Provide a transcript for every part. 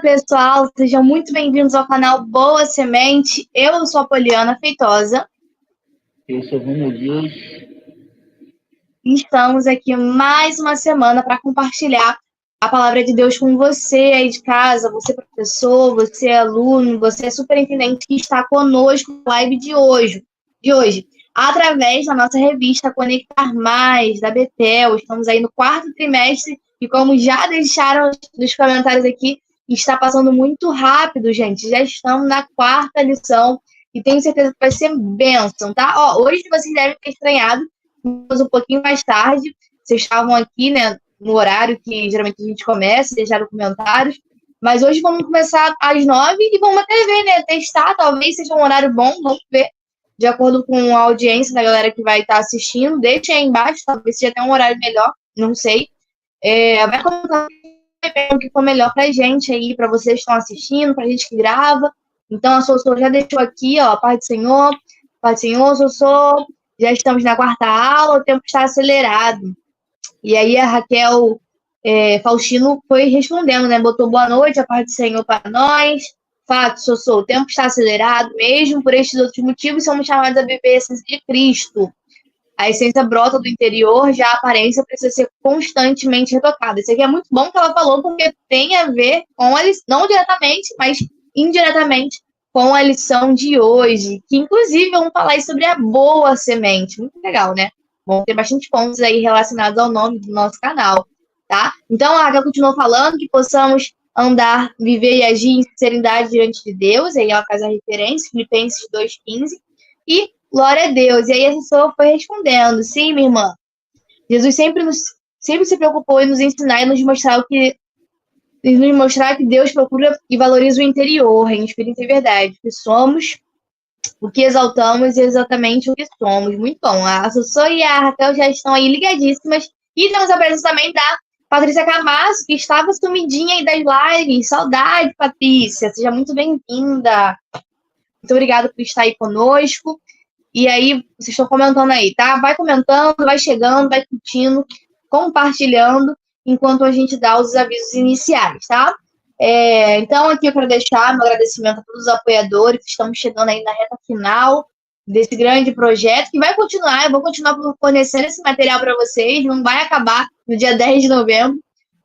pessoal, sejam muito bem-vindos ao canal Boa Semente. Eu sou a Poliana Feitosa. Eu sou Romulo Dias. E estamos aqui mais uma semana para compartilhar a palavra de Deus com você aí de casa, você professor, você aluno, você superintendente que está conosco na live de hoje, através da nossa revista Conectar Mais, da Betel. Estamos aí no 4º trimestre e, como já deixaram nos comentários aqui, está passando muito rápido, gente. Já estamos na 4ª lição e tenho certeza que vai ser bênção, tá? Hoje vocês devem ter estranhado, mas um pouquinho mais tarde. Vocês estavam aqui, né, no horário que geralmente a gente começa, deixaram comentários. Mas hoje vamos começar às 9 e vamos até ver, né? Testar, talvez seja um horário bom, vamos ver. De acordo com a audiência da galera que vai estar assistindo, deixa aí embaixo, talvez seja até um horário melhor, não sei. Vai comentar o que for melhor pra gente aí, pra vocês que estão assistindo, pra gente que grava. Então, a Sossô já deixou aqui, ó, Pai do Senhor, Sossô, já estamos na 4ª aula, o tempo está acelerado. E aí a Raquel Faustino foi respondendo, né, botou boa noite, a paz do Senhor para nós. Fato, Sossô, o tempo está acelerado, mesmo por estes outros motivos, somos chamados a viver a essência de Cristo. A essência brota do interior, já a aparência precisa ser constantemente retocada. Isso aqui é muito bom que ela falou, porque tem a ver com a lição, não diretamente, mas indiretamente, com a lição de hoje, que inclusive vamos falar aí sobre a boa semente. Muito legal, né? Vão ter bastante pontos aí relacionados ao nome do nosso canal, tá? Então, a Raquel continuou falando que possamos andar, viver e agir em sinceridade diante de Deus, aí ela faz a referência, Filipenses 2,15, e glória a Deus. E aí a pessoa foi respondendo, sim, minha irmã, Jesus sempre se preocupou em nos ensinar e nos mostrar que Deus procura e valoriza o interior, em espírito e verdade, que somos o que exaltamos e exatamente o que somos. Muito bom. A Sossô e a Raquel já estão aí ligadíssimas. E temos a presença também da Patrícia Camasso, que estava sumidinha aí das lives. Saudade, Patrícia. Seja muito bem-vinda. Muito obrigada por estar aí conosco. E aí, vocês estão comentando aí, tá? Vai comentando, vai chegando, vai curtindo, compartilhando, enquanto a gente dá os avisos iniciais, tá? Então, aqui eu quero deixar meu agradecimento a todos os apoiadores que estamos chegando aí na reta final desse grande projeto, que vai continuar, eu vou continuar fornecendo esse material para vocês, não vai acabar no dia 10 de novembro,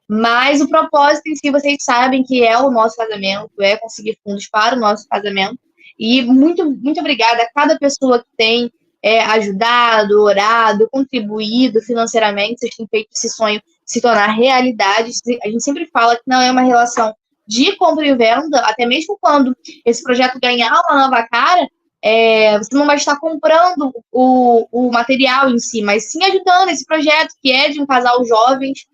mas o propósito em si, vocês sabem que é o nosso casamento, é conseguir fundos para o nosso casamento, e muito, muito obrigada a cada pessoa que tem ajudado, orado, contribuído financeiramente, vocês têm feito esse sonho se tornar realidade. A gente sempre fala que não é uma relação de compra e venda, até mesmo quando esse projeto ganhar uma nova cara, você não vai estar comprando o material em si, mas sim ajudando esse projeto, que é de um casal jovens,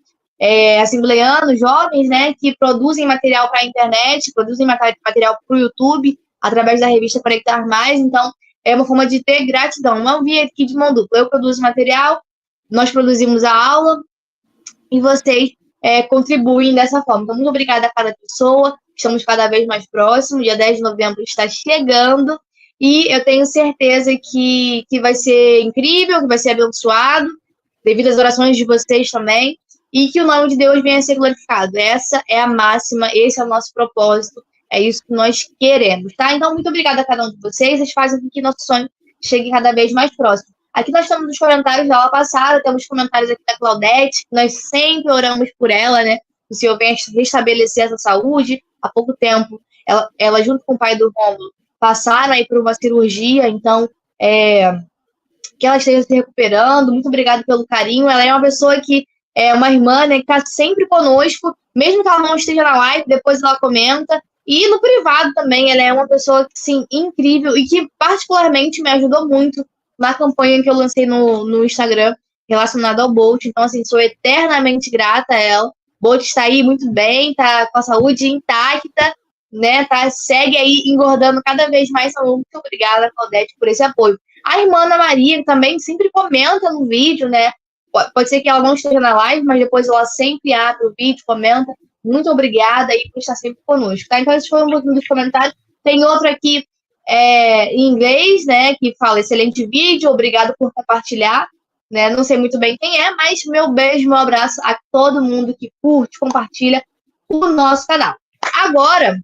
assembleanos, jovens, né, que produzem material para a internet, produzem material para o YouTube, através da revista Conectar Mais. Então, é uma forma de ter gratidão. Não vi aqui de mão dupla. Eu produzo material, nós produzimos a aula, e vocês contribuem dessa forma. Então, muito obrigada a cada pessoa. Estamos cada vez mais próximos. Dia 10 de novembro está chegando. E eu tenho certeza que vai ser incrível, que vai ser abençoado, devido às orações de vocês também. E que o nome de Deus venha a ser glorificado. Essa é a máxima, esse é o nosso propósito. É isso que nós queremos, tá? Então, muito obrigada a cada um de vocês. Vocês fazem com que nosso sonho chegue cada vez mais próximo. Aqui nós estamos nos comentários da aula passada, temos comentários aqui da Claudete, que nós sempre oramos por ela, né? O Senhor venha restabelecer essa saúde. Há pouco tempo, ela junto com o pai do Rômulo, passaram aí por uma cirurgia, então, que ela esteja se recuperando. Muito obrigada pelo carinho. Ela é uma pessoa que é uma irmã, né, que está sempre conosco, mesmo que ela não esteja na live, depois ela comenta. E no privado também, ela é uma pessoa, sim, incrível e que particularmente me ajudou muito na campanha que eu lancei no Instagram relacionada ao Bolt. Então, assim, sou eternamente grata a ela. Bolt está aí muito bem, está com a saúde intacta, né? Segue aí engordando cada vez mais. Então, muito obrigada, Claudete, por esse apoio. A irmã Ana Maria também sempre comenta no vídeo, né? Pode ser que ela não esteja na live, mas depois ela sempre abre o vídeo, comenta. Muito obrigada aí por estar sempre conosco, tá? Então, esse foi um pouquinho dos comentários. Tem outro aqui em inglês, né, que fala: excelente vídeo, obrigado por compartilhar, né? Não sei muito bem quem é, mas meu beijo, meu abraço a todo mundo que curte, compartilha o nosso canal. Agora,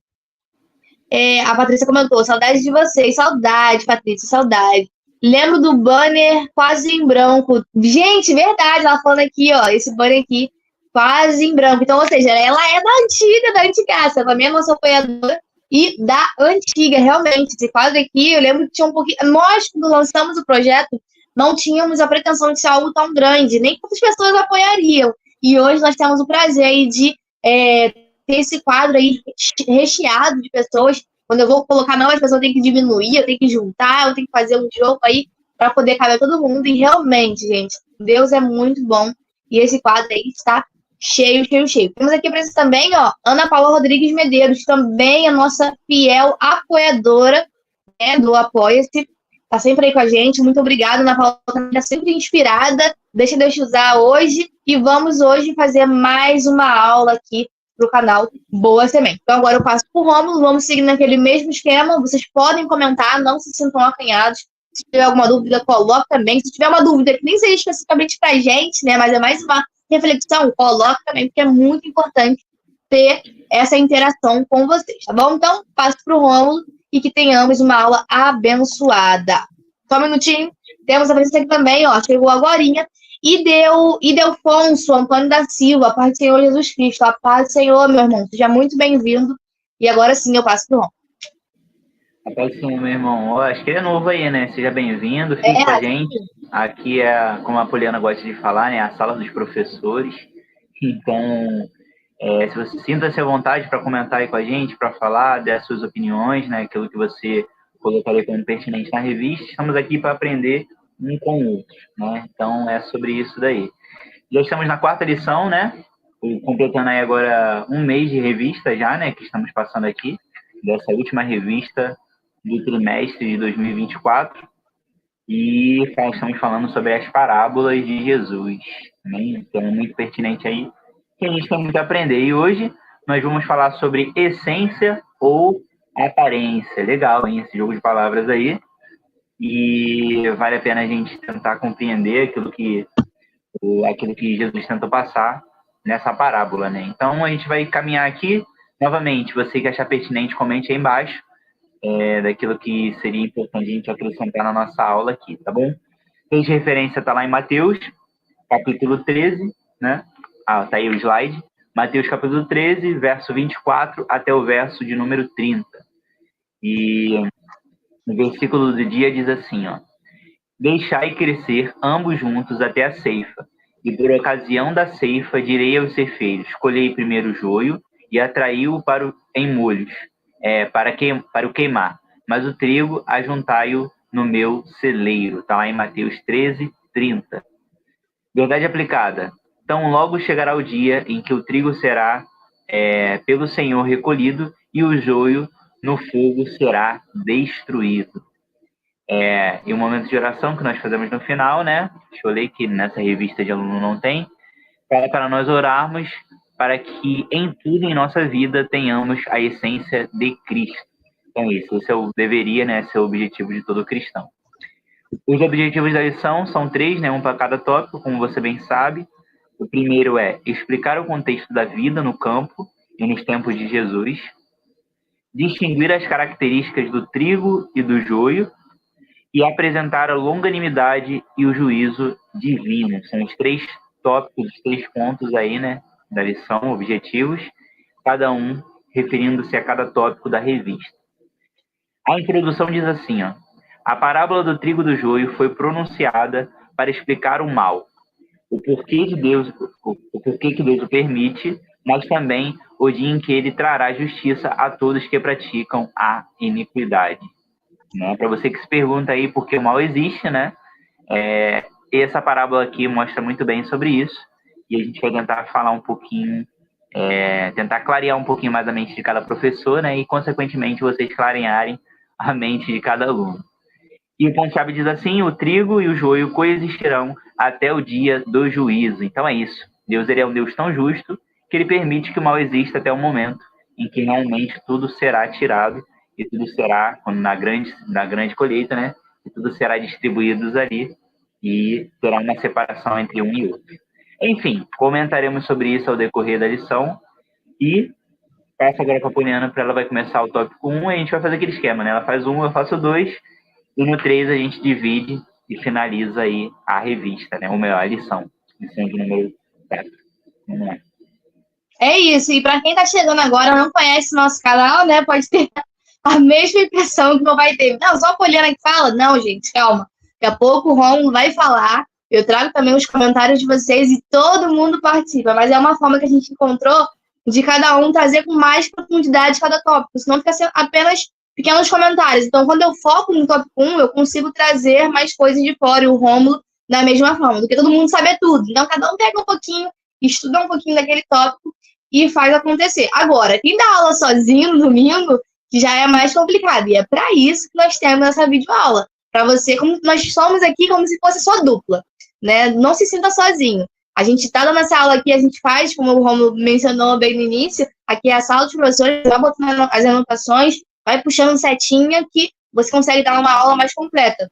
a Patrícia comentou, saudade de vocês, saudade, Patrícia, saudade. Lembro do banner quase em branco. Gente, verdade, ela falando aqui, ó, esse banner aqui, quase em branco. Então, ou seja, ela é da antigaça, ela mesma sou apoiadora e da antiga, realmente. Esse quadro aqui, eu lembro que tinha um pouquinho... Nós, quando lançamos o projeto, não tínhamos a pretensão de ser algo tão grande, nem quantas pessoas apoiariam. E hoje nós temos o prazer aí de ter esse quadro aí recheado de pessoas. Quando eu vou colocar novas pessoas, eu tenho que diminuir, eu tenho que juntar, eu tenho que fazer um jogo aí para poder caber todo mundo. E realmente, gente, Deus é muito bom. E esse quadro aí está cheio, cheio, cheio. Temos aqui para vocês também, ó, Ana Paula Rodrigues Medeiros, também a nossa fiel apoiadora, né, do Apoia-se. Tá sempre aí com a gente. Muito obrigada, Ana Paula, tá sempre inspirada. Deixa Deus te usar hoje. E vamos hoje fazer mais uma aula aqui para o canal Boa Semente. Então agora eu passo para o Rômulo, vamos seguir naquele mesmo esquema. Vocês podem comentar, não se sintam acanhados. Se tiver alguma dúvida, coloque também. Se tiver uma dúvida que nem seja especificamente para a gente, né, mas é mais uma reflexão, coloque também, porque é muito importante ter essa interação com vocês, tá bom? Então, passo para o Rômulo e que tenhamos uma aula abençoada. Só um minutinho. Temos a presença aqui também, ó, chegou agorinha. Idelfonso Antônio da Silva, a paz do Senhor Jesus Cristo, a paz do Senhor, meu irmão, seja muito bem-vindo. E agora sim eu passo pro Ron. A paz do Senhor, meu irmão. Ó, acho que ele é novo aí, né? Seja bem-vindo, fique com a gente. Aqui é, como a Poliana gosta de falar, né? A sala dos professores. Então, se você sinta-se à vontade para comentar aí com a gente, para falar das suas opiniões, né? Aquilo que você colocaria como pertinente na revista. Estamos aqui para aprender um com o outro, né? Então, é sobre isso daí. Já estamos na 4ª lição, né? Completando aí agora um mês de revista já, né? Que estamos passando aqui, dessa última revista do trimestre de 2024. E estamos falando sobre as parábolas de Jesus, né? Então, é muito pertinente aí, que a gente tem muito a aprender. E hoje nós vamos falar sobre essência ou aparência. Legal, hein? Esse jogo de palavras aí. E vale a pena a gente tentar compreender aquilo que Jesus tentou passar nessa parábola, né? Então, a gente vai caminhar aqui. Novamente, você que achar pertinente, comente aí embaixo daquilo que seria importante a gente acrescentar na nossa aula aqui, tá bom? Tem referência, tá lá em Mateus, capítulo 13, né? Tá aí o slide. Mateus, capítulo 13, verso 24 até o verso de número 30. E no versículo do dia diz assim, ó: Deixai crescer ambos juntos até a ceifa, e por ocasião da ceifa direi aos ceifeiros: colhei primeiro o joio e atraí-o em molhos, para o queimar, mas o trigo ajuntai-o no meu celeiro. Está lá em Mateus 13, 30. Verdade aplicada. Então logo chegará o dia em que o trigo será pelo Senhor recolhido e o joio no fogo será destruído. E o momento de oração que nós fazemos no final, né? Deixa eu ler que nessa revista de aluno não tem. Para nós orarmos para que em tudo em nossa vida tenhamos a essência de Cristo. Então isso deveria, né, ser o objetivo de todo cristão. Os objetivos da lição são 3, né? Um para cada tópico, como você bem sabe. O primeiro é explicar o contexto da vida no campo e nos tempos de Jesus. Distinguir as características do trigo e do joio e apresentar a longanimidade e o juízo divino. São os 3 tópicos, os 3 pontos aí, né, da lição, objetivos, cada um referindo-se a cada tópico da revista. A introdução diz assim, ó: a parábola do trigo e do joio foi pronunciada para explicar o mal, o porquê que Deus o permite, mas também o dia em que ele trará justiça a todos que praticam a iniquidade. Né? Para você que se pergunta aí por que o mal existe, né? Essa parábola aqui mostra muito bem sobre isso, e a gente vai tentar falar um pouquinho, tentar clarear um pouquinho mais a mente de cada professor, né? E, consequentemente, vocês clarearem a mente de cada aluno. E o ponto-chave diz assim: o trigo e o joio coexistirão até o dia do juízo. Então é isso. Deus, ele é um Deus tão justo que ele permite que o mal exista até o momento em que realmente tudo será tirado e tudo será, na grande colheita, né? E tudo será distribuído ali e terá uma separação entre um e outro. Enfim, comentaremos sobre isso ao decorrer da lição e passo agora para a Poliana, para ela vai começar o tópico 1, e a gente vai fazer aquele esquema, né? Ela faz 1, eu faço 2, e no 3 a gente divide e finaliza aí a revista, né? Ou melhor, a lição de número 4. Vamos lá. É isso, e para quem está chegando agora, não conhece nosso canal, né? Pode ter a mesma impressão que não vai ter. Não, só a Poliana que fala? Não, gente, calma. Daqui a pouco o Romulo vai falar. Eu trago também os comentários de vocês e todo mundo participa. Mas é uma forma que a gente encontrou de cada um trazer com mais profundidade cada tópico. Senão fica sendo apenas pequenos comentários. Então, quando eu foco no tópico 1, eu consigo trazer mais coisas de fora. E o Romulo da mesma forma, do que todo mundo saber tudo. Então, cada um pega um pouquinho, estuda um pouquinho daquele tópico e faz acontecer. Agora, quem dá aula sozinho no domingo, que já é mais complicado. E é para isso que nós temos essa videoaula. Para você, como nós somos aqui como se fosse só dupla, né? Não se sinta sozinho. A gente está dando essa aula aqui, a gente faz, como o Romulo mencionou bem no início, aqui é a sala dos professores, vai botando as anotações, vai puxando setinha que você consegue dar uma aula mais completa.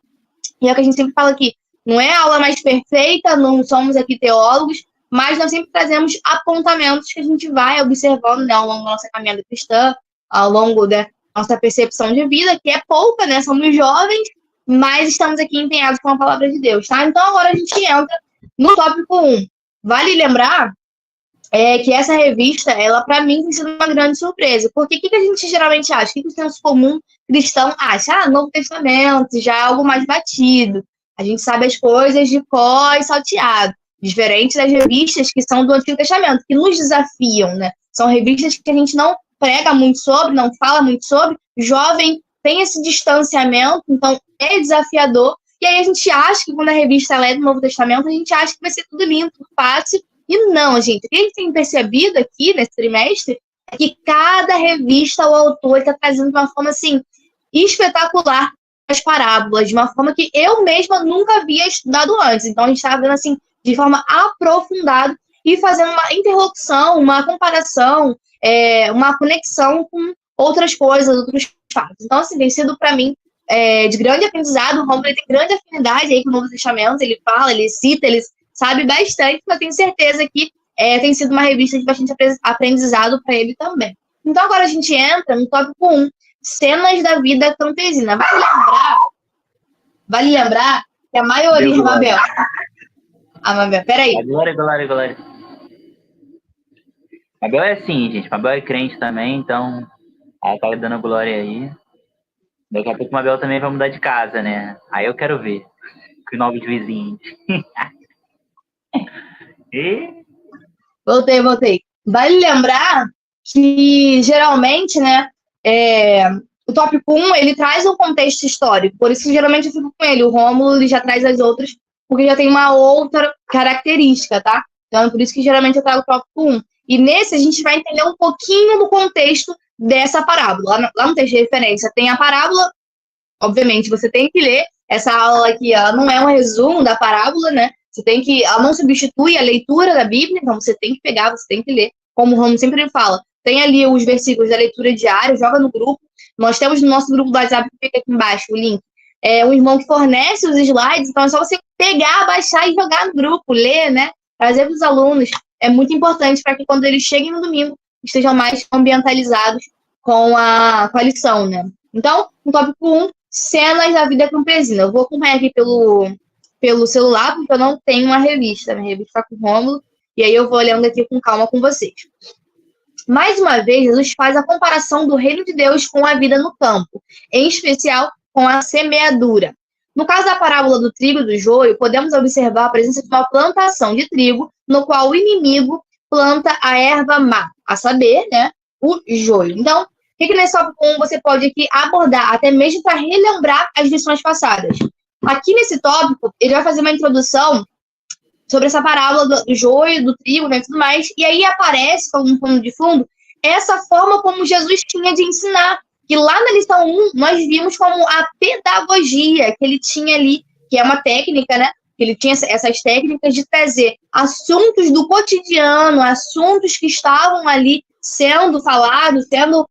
E é o que a gente sempre fala aqui, não é a aula mais perfeita, não somos aqui teólogos, mas nós sempre trazemos apontamentos que a gente vai observando, né, ao longo da nossa caminhada cristã, ao longo da nossa percepção de vida, que é pouca, né? Somos jovens, mas estamos aqui empenhados com a palavra de Deus, tá? Então agora a gente entra no tópico 1. Vale lembrar que essa revista, ela para mim tem sido uma grande surpresa, porque o que a gente geralmente acha? O que o senso comum cristão acha? Ah, Novo Testamento, já é algo mais batido. A gente sabe as coisas de cor e salteado. Diferente das revistas que são do Antigo Testamento, que nos desafiam, né? São revistas que a gente não prega muito sobre, não fala muito sobre. Jovem tem esse distanciamento, então é desafiador. E aí a gente acha que quando a revista é do Novo Testamento, a gente acha que vai ser tudo lindo, tudo fácil. E não, gente. O que a gente tem percebido aqui nesse trimestre é que cada revista o autor está trazendo de uma forma assim espetacular as parábolas, de uma forma que eu mesma nunca havia estudado antes. Então a gente está vendo assim de forma aprofundada e fazendo uma interlocução, uma comparação, uma conexão com outras coisas, outros fatos. Então, assim, tem sido para mim de grande aprendizado. O Romulo tem grande afinidade aí com o Novo Testamento, ele fala, ele cita, ele sabe bastante, mas eu tenho certeza que tem sido uma revista de bastante aprendizado para ele também. Então, agora a gente entra no tópico 1, cenas da vida campesina. Vale lembrar que a maioria... Mabel, peraí. Glória. Mabel é assim, gente. Mabel é crente também, então ela tá dando glória aí. Daqui a pouco Mabel também vai mudar de casa, né? Aí eu quero ver. Com os novos vizinhos. E... Voltei. Vale lembrar que, geralmente, né, o tópico 1, ele traz um contexto histórico. Por isso que, geralmente, eu fico com ele. O Rômulo, ele já traz as outras, porque já tem uma outra característica, tá? Então, é por isso que, geralmente, eu trago o tópico 1. E nesse, a gente vai entender um pouquinho do contexto dessa parábola. Lá no texto de referência tem a parábola. Obviamente, você tem que ler. Essa aula aqui, ela não é um resumo da parábola, né? Ela não substitui a leitura da Bíblia, então você tem que pegar, você tem que ler. Como o Romulo sempre fala, tem ali os versículos da leitura diária, joga no grupo. Nós temos no nosso grupo do WhatsApp, fica aqui embaixo o link. Um irmão que fornece os slides, então é só você pegar, baixar e jogar no grupo, ler, né? Trazer para os alunos. É muito importante para que quando eles cheguem no domingo, estejam mais ambientalizados com a lição, né? Então, no tópico 1, cenas da vida campesina. Eu vou acompanhar aqui pelo celular, porque eu não tenho uma revista. Minha revista está com o Rômulo, e aí eu vou olhando aqui com calma com vocês. Mais uma vez, Jesus faz a comparação do reino de Deus com a vida no campo, em especial com a semeadura. No caso da parábola do trigo e do joio, podemos observar a presença de uma plantação de trigo, no qual o inimigo planta a erva má, a saber, né, o joio. Então, o que nesse tópico 1 você pode aqui abordar, até mesmo para relembrar as lições passadas? Aqui nesse tópico, ele vai fazer uma introdução sobre essa parábola do joio, do trigo, né, e tudo mais, e aí aparece, como um pano de fundo, essa forma como Jesus tinha de ensinar, que lá na lição 1, nós vimos como a pedagogia que ele tinha ali, que é uma técnica, né, que ele tinha essas técnicas de trazer assuntos do cotidiano, assuntos que estavam ali sendo falados, sendo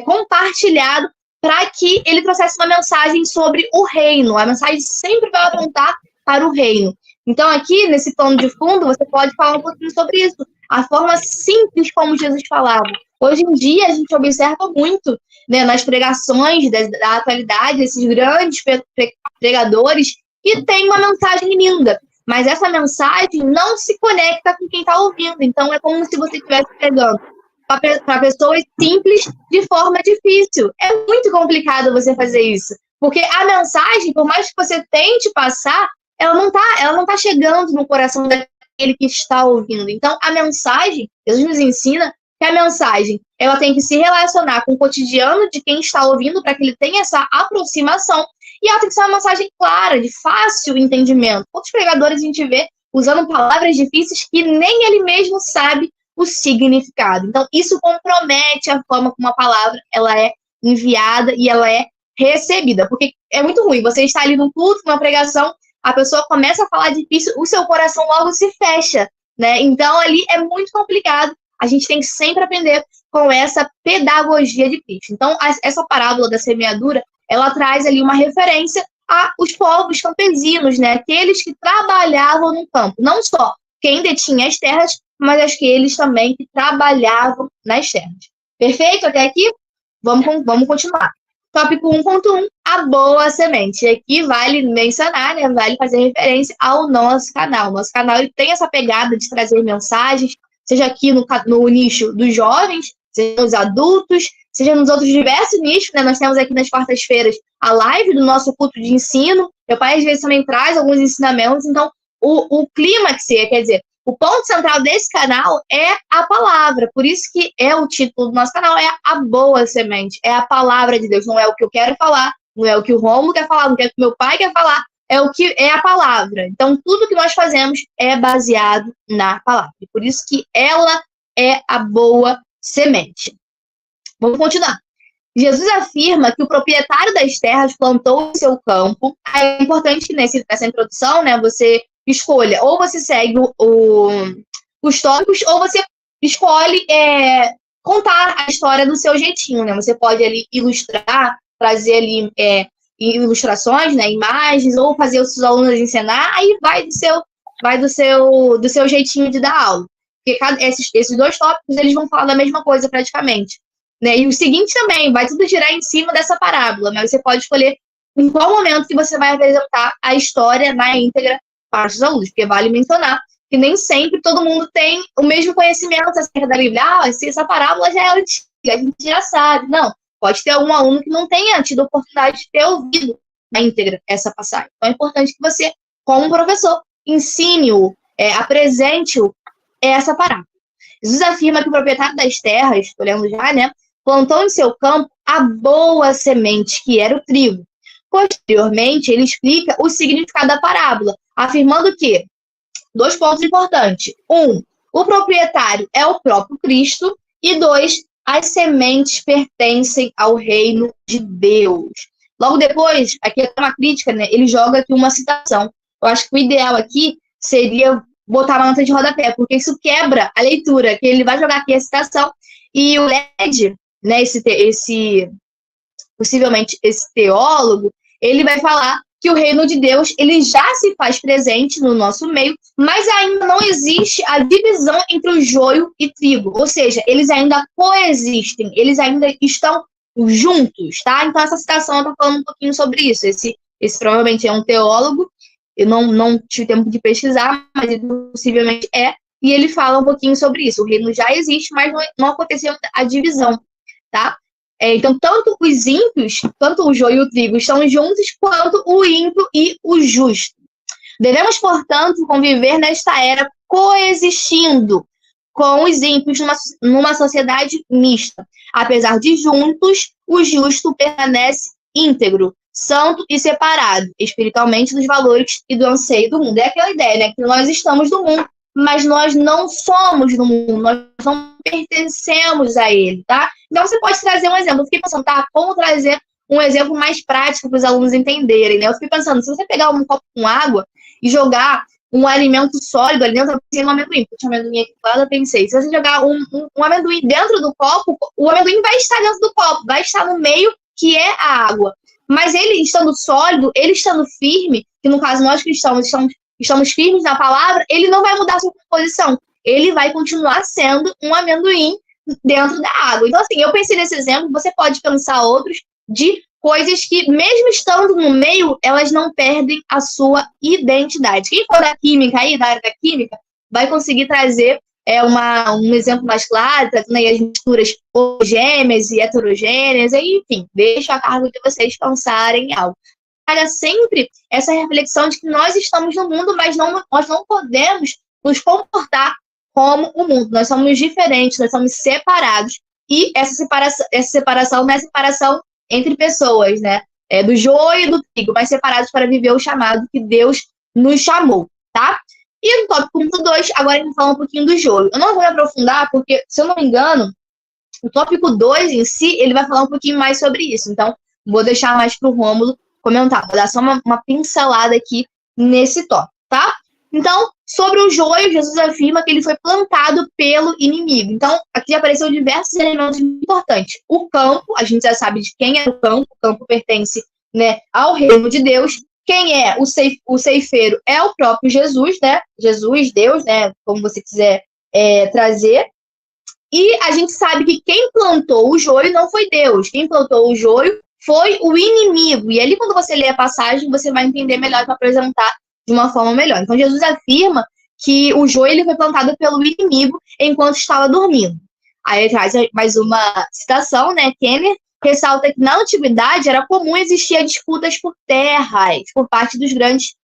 compartilhados, para que ele trouxesse uma mensagem sobre o reino. A mensagem sempre vai apontar para o reino. Então, aqui, nesse plano de fundo, você pode falar um pouquinho sobre isso. A forma simples como Jesus falava. Hoje em dia, a gente observa muito, né, nas pregações da atualidade, esses grandes pregadores que têm uma mensagem linda, mas essa mensagem não se conecta com quem está ouvindo. Então, é como se você estivesse pregando para pessoas simples de forma difícil. É muito complicado você fazer isso, porque a mensagem, por mais que você tente passar, ela não tá chegando no coração daquele que está ouvindo. Então, a mensagem, Jesus nos ensina que a mensagem, ela tem que se relacionar com o cotidiano de quem está ouvindo para que ele tenha essa aproximação, e ela tem que ser uma mensagem clara, de fácil entendimento. Outros pregadores a gente vê usando palavras difíceis que nem ele mesmo sabe o significado. Então, isso compromete a forma como a palavra ela é enviada e ela é recebida. Porque é muito ruim, você está ali no culto, numa pregação, a pessoa começa a falar difícil, o seu coração logo se fecha, né? Então, ali é muito complicado. A gente tem que sempre aprender com essa pedagogia de Cristo. Então, essa parábola da semeadura, ela traz ali uma referência aos povos campesinos, né? Aqueles que trabalhavam no campo. Não só quem detinha as terras, mas aqueles também que trabalhavam nas terras. Perfeito até aqui? Vamos continuar. Tópico 1.1, a boa semente. E aqui vale mencionar, né? Vale fazer referência ao nosso canal. Nosso canal ele tem essa pegada de trazer mensagens, seja aqui no nicho dos jovens, seja nos adultos, seja nos outros diversos nichos, né? Nós temos aqui nas quartas-feiras a live do nosso culto de ensino. Meu pai, às vezes, também traz alguns ensinamentos. Então, o clímax, quer dizer, o ponto central desse canal é a palavra. Por isso que é o título do nosso canal, é a boa semente. É a palavra de Deus. Não é o que eu quero falar, não é o que o Rômulo quer falar, não é o que meu pai quer falar, é o que é a palavra. Então, tudo que nós fazemos é baseado na palavra. Por isso que ela é a boa semente. Vamos continuar. Jesus afirma que o proprietário das terras plantou o seu campo. É importante que nessa introdução, né, você escolha, ou você segue os tópicos, ou você escolhe contar a história do seu jeitinho, né? Você pode ali ilustrar, trazer ali ilustrações, né, imagens, ou fazer os seus alunos ensinar, aí vai do seu jeitinho de dar aula. Porque esses dois tópicos, eles vão falar da mesma coisa praticamente, né? E o seguinte também, vai tudo girar em cima dessa parábola, mas você pode escolher em qual momento que você vai apresentar a história na íntegra para os alunos, porque vale mencionar que nem sempre todo mundo tem o mesmo conhecimento acerca da Bíblia. Essa parábola já é antiga, a gente já sabe. Não, pode ter algum aluno que não tenha tido a oportunidade de ter ouvido na íntegra essa passagem. Então é importante que você, como professor, ensine-o, apresente-o essa parábola. Jesus afirma que o proprietário das terras, estou lendo já, né, plantou em seu campo a boa semente, que era o trigo. Posteriormente, ele explica o significado da parábola, afirmando que, 2 pontos importantes. 1, o proprietário é o próprio Cristo. E 2, as sementes pertencem ao reino de Deus. Logo depois, aqui é uma crítica, né? Ele joga aqui uma citação. Eu acho que o ideal aqui seria botar uma nota de rodapé, porque isso quebra a leitura, que ele vai jogar aqui a citação, e o LED, né, possivelmente esse teólogo, ele vai falar que o reino de Deus, ele já se faz presente no nosso meio, mas ainda não existe a divisão entre o joio e trigo, ou seja, eles ainda coexistem, eles ainda estão juntos, tá? Então essa citação está falando um pouquinho sobre isso. Esse provavelmente é um teólogo, eu não tive tempo de pesquisar, mas ele possivelmente é, e ele fala um pouquinho sobre isso. O reino já existe, mas não aconteceu a divisão, tá? Então, tanto os ímpios, tanto o joio e o trigo estão juntos, quanto o ímpio e o justo. Devemos, portanto, conviver nesta era coexistindo com os ímpios numa sociedade mista. Apesar de juntos, o justo permanece íntegro, santo e separado, espiritualmente, dos valores e do anseio do mundo. É aquela ideia, né? Que nós estamos no mundo, mas nós não somos do mundo, nós não pertencemos a ele, tá? Então, você pode trazer um exemplo. Eu fiquei pensando, como trazer um exemplo mais prático para os alunos entenderem, né? Eu fiquei pensando, se você pegar um copo com água e jogar um alimento sólido ali dentro, eu pensei no amendoim, porque tinha um amendoim aqui do lado, eu pensei, se você jogar um amendoim dentro do copo, o amendoim vai estar dentro do copo, vai estar no meio, que é a água. Mas ele estando sólido, ele estando firme, que no caso nós cristãos estamos firmes na palavra, ele não vai mudar a sua composição. Ele vai continuar sendo um amendoim dentro da água. Então, assim, eu pensei nesse exemplo, você pode pensar outros de coisas que, mesmo estando no meio, elas não perdem a sua identidade. Quem for da química aí, da área da química, vai conseguir trazer um exemplo mais claro, trazendo aí as misturas homogêneas e heterogêneas, enfim, deixo a cargo de vocês pensarem algo. Olha, sempre essa reflexão de que nós estamos no mundo, mas nós não podemos nos comportar como o mundo. Nós somos diferentes, nós somos separados, e essa separação não é separação entre pessoas, né? É do joio e do trigo, mas separados para viver o chamado que Deus nos chamou, tá? E no tópico 2, agora a gente fala um pouquinho do joio. Eu não vou me aprofundar, porque, se eu não me engano, o tópico 2 em si, ele vai falar um pouquinho mais sobre isso. Então, vou deixar mais para o Rômulo comentar. Vou dar só uma pincelada aqui nesse tópico, tá? Então, sobre o joio, Jesus afirma que ele foi plantado pelo inimigo. Então, aqui apareceu diversos elementos importantes. O campo, a gente já sabe de quem é o campo pertence, né, ao reino de Deus. Quem é o ceifeiro é o próprio Jesus, né? Jesus, Deus, né? Como você quiser trazer. E a gente sabe que quem plantou o joio não foi Deus. Quem plantou o joio foi o inimigo. E ali, quando você lê a passagem, você vai entender melhor para apresentar de uma forma melhor. Então, Jesus afirma que o joio ele foi plantado pelo inimigo enquanto estava dormindo. Aí ele traz mais uma citação, né? Kenner ressalta que na antiguidade era comum existir disputas por terras por parte dos grandes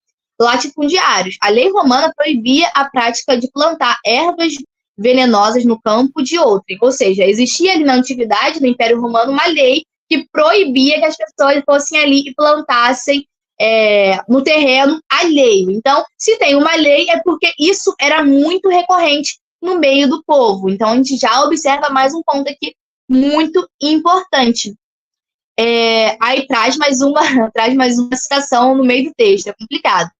latifundiários. A lei romana proibia a prática de plantar ervas venenosas no campo de outrem. Ou seja, existia ali na antiguidade, no Império Romano, uma lei que proibia que as pessoas fossem ali e plantassem no terreno alheio. Então, se tem uma lei, é porque isso era muito recorrente no meio do povo. Então, a gente já observa mais um ponto aqui muito importante. Aí traz mais uma citação no meio do texto. É complicado,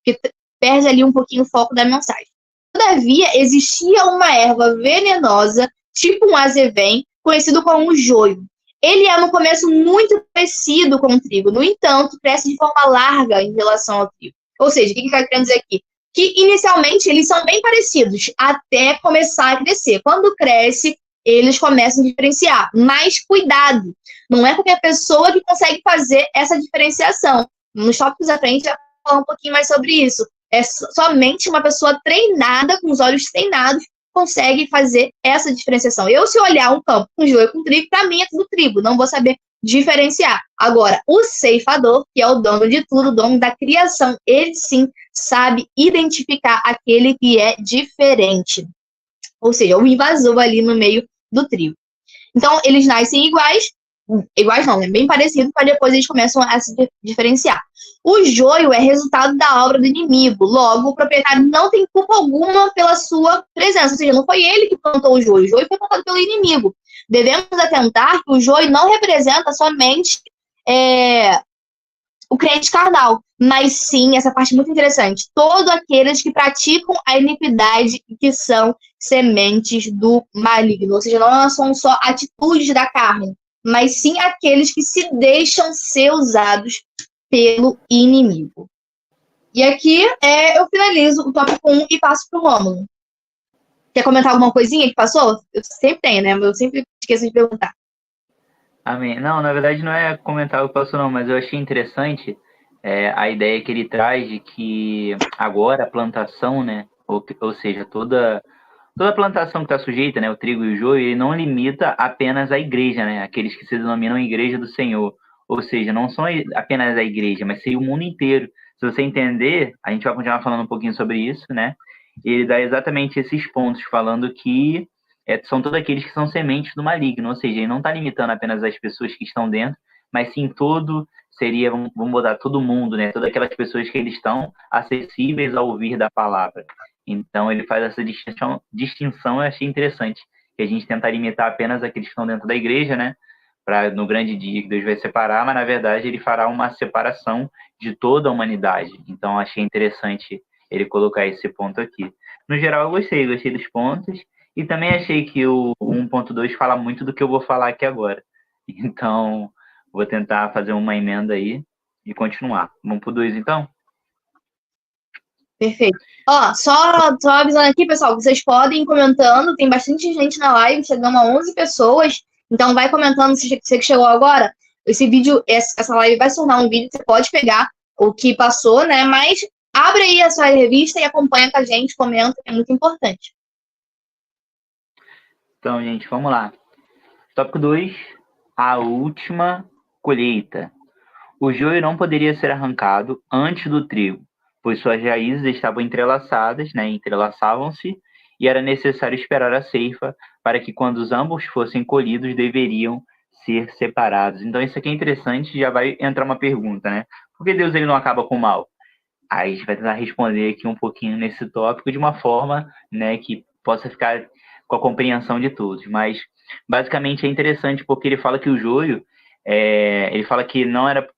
porque perde ali um pouquinho o foco da mensagem. Todavia, existia uma erva venenosa, tipo um azevém, conhecido como joio. Ele é, no começo, muito parecido com o trigo. No entanto, cresce de forma larga em relação ao trigo. Ou seja, o que está querendo dizer aqui? Que, inicialmente, eles são bem parecidos, até começar a crescer. Quando cresce, eles começam a diferenciar. Mas, cuidado, não é qualquer pessoa que consegue fazer essa diferenciação. Nos tópicos à frente, vai falar um pouquinho mais sobre isso. É somente uma pessoa treinada, com os olhos treinados, consegue fazer essa diferenciação. Eu, se olhar um campo com joio com trigo, para mim é tudo trigo, não vou saber diferenciar. Agora, o ceifador, que é o dono de tudo, o dono da criação, ele sim sabe identificar aquele que é diferente. Ou seja, o invasor ali no meio do trigo. Então, eles nascem iguais não, né? Bem parecido, para depois eles começam a se diferenciar. O joio é resultado da obra do inimigo, logo o proprietário não tem culpa alguma pela sua presença, ou seja, não foi ele que plantou o joio foi plantado pelo inimigo. Devemos atentar que o joio não representa somente o crente carnal, mas sim, essa parte muito interessante, todos aqueles que praticam a iniquidade e que são sementes do maligno, ou seja, não são só atitudes da carne, mas sim aqueles que se deixam ser usados pelo inimigo. E aqui eu finalizo o tópico 1 e passo para o Rômulo. Quer comentar alguma coisinha que passou? Eu sempre tenho, né? Eu sempre esqueço de perguntar. Amém. Não, na verdade não é comentar o que passou não, mas eu achei interessante a ideia que ele traz de que agora a plantação, né? Ou seja, toda plantação que está sujeita, né, o trigo e o joio, ele não limita apenas a igreja, né, aqueles que se denominam igreja do Senhor. Ou seja, não são apenas a igreja, mas sim o mundo inteiro. Se você entender, a gente vai continuar falando um pouquinho sobre isso, né? Ele dá exatamente esses pontos, falando que são todos aqueles que são sementes do maligno. Ou seja, ele não está limitando apenas as pessoas que estão dentro, mas sim vamos botar todo mundo, né? Todas aquelas pessoas que eles estão acessíveis a ouvir da palavra. Então, ele faz essa distinção, eu achei interessante, que a gente tenta limitar apenas aqueles que estão dentro da igreja, né, para no grande dia que Deus vai separar, mas, na verdade, ele fará uma separação de toda a humanidade. Então, achei interessante ele colocar esse ponto aqui. No geral, eu gostei dos pontos, e também achei que o 1.2 fala muito do que eu vou falar aqui agora. Então, vou tentar fazer uma emenda aí e continuar. Vamos para o 2, então? Perfeito. Ó, só avisando aqui, pessoal, vocês podem ir comentando, tem bastante gente na live, chegamos a 11 pessoas, então vai comentando se você que chegou agora. Esse vídeo, essa live vai se tornar um vídeo, você pode pegar o que passou, né? Mas abre aí a sua revista e acompanha com a gente, comenta, é muito importante. Então, gente, vamos lá. Tópico 2, a última colheita. O joio não poderia ser arrancado antes do trigo, pois suas raízes estavam entrelaçadas, né, entrelaçavam-se, e era necessário esperar a ceifa para que, quando os ambos fossem colhidos, deveriam ser separados. Então, isso aqui é interessante, já vai entrar uma pergunta, né? Por que Deus ele não acaba com o mal? Aí a gente vai tentar responder aqui um pouquinho nesse tópico de uma forma, né, que possa ficar com a compreensão de todos. Mas, basicamente, é interessante porque ele fala que o joio, ele fala que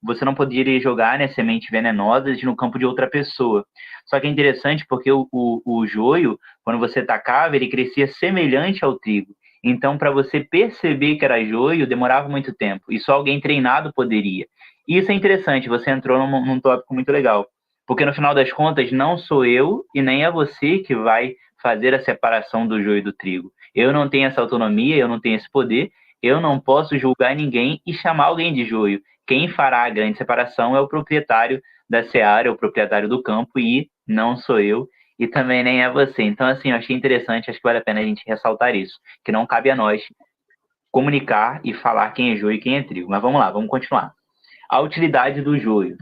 você não poderia jogar, né, sementes venenosas no campo de outra pessoa. Só que é interessante porque o joio, quando você tacava, ele crescia semelhante ao trigo. Então, para você perceber que era joio, demorava muito tempo. E só alguém treinado poderia. E isso é interessante, você entrou num tópico muito legal. Porque no final das contas, não sou eu e nem é você que vai fazer a separação do joio e do trigo. Eu não tenho essa autonomia, eu não tenho esse poder, eu não posso julgar ninguém e chamar alguém de joio. Quem fará a grande separação é o proprietário da seara, é o proprietário do campo e não sou eu e também nem é você. Então, assim, eu achei interessante, acho que vale a pena a gente ressaltar isso, que não cabe a nós comunicar e falar quem é joio e quem é trigo. Mas vamos lá, vamos continuar. A utilidade do joio.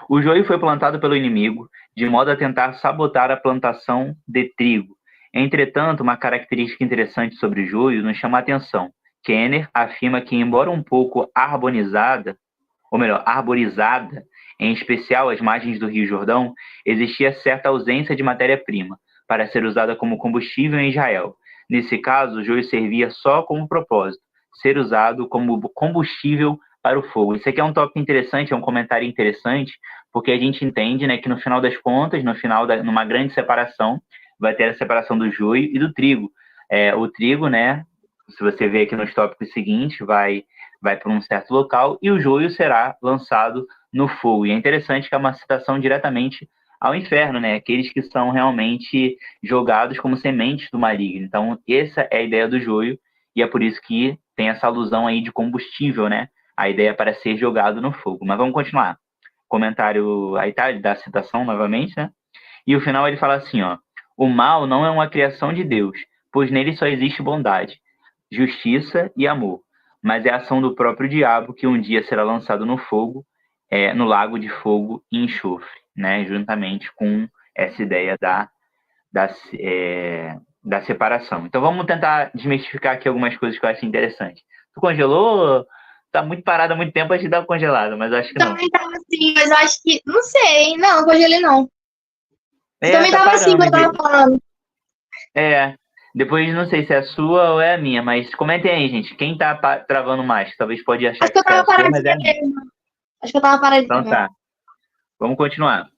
O joio foi plantado pelo inimigo, de modo a tentar sabotar a plantação de trigo. Entretanto, uma característica interessante sobre o joio nos chama a atenção. Kenner afirma que, embora um pouco arborizada, em especial às margens do Rio Jordão, existia certa ausência de matéria-prima para ser usada como combustível em Israel. Nesse caso, o joio servia só como propósito, ser usado como combustível para o fogo. Isso aqui é um tópico interessante, é um comentário interessante, porque a gente entende, né, que no final das contas, numa grande separação, vai ter a separação do joio e do trigo. O trigo, né, se você ver aqui nos tópicos seguintes, vai para um certo local e o joio será lançado no fogo. E é interessante que é uma citação diretamente ao inferno, né? Aqueles que são realmente jogados como sementes do maligno. Então, essa é a ideia do joio e é por isso que tem essa alusão aí de combustível, né? A ideia para ser jogado no fogo. Mas vamos continuar. Comentário aí tá, da citação novamente, né? E o final ele fala assim, ó: o mal não é uma criação de Deus, pois nele só existe bondade, justiça e amor, mas é a ação do próprio diabo que um dia será lançado no fogo, no lago de fogo e enxofre, né? Juntamente com essa ideia da separação. Então vamos tentar desmistificar aqui algumas coisas que eu acho interessante. Tu congelou? Tá muito parado há muito tempo, acho que dá congelado, mas acho que não. Também tava assim, mas eu acho que. Não sei, não congelei não. Também Tá tava assim parando. quando eu tava falando. Depois não sei se é a sua ou é a minha, mas comentem aí, gente. Quem tá travando mais? Talvez pode achar Acho que eu que é tava a sua, mas é paradinha a minha. mesmo. Acho que eu tava paradinha Então mesmo. tá, vamos continuar.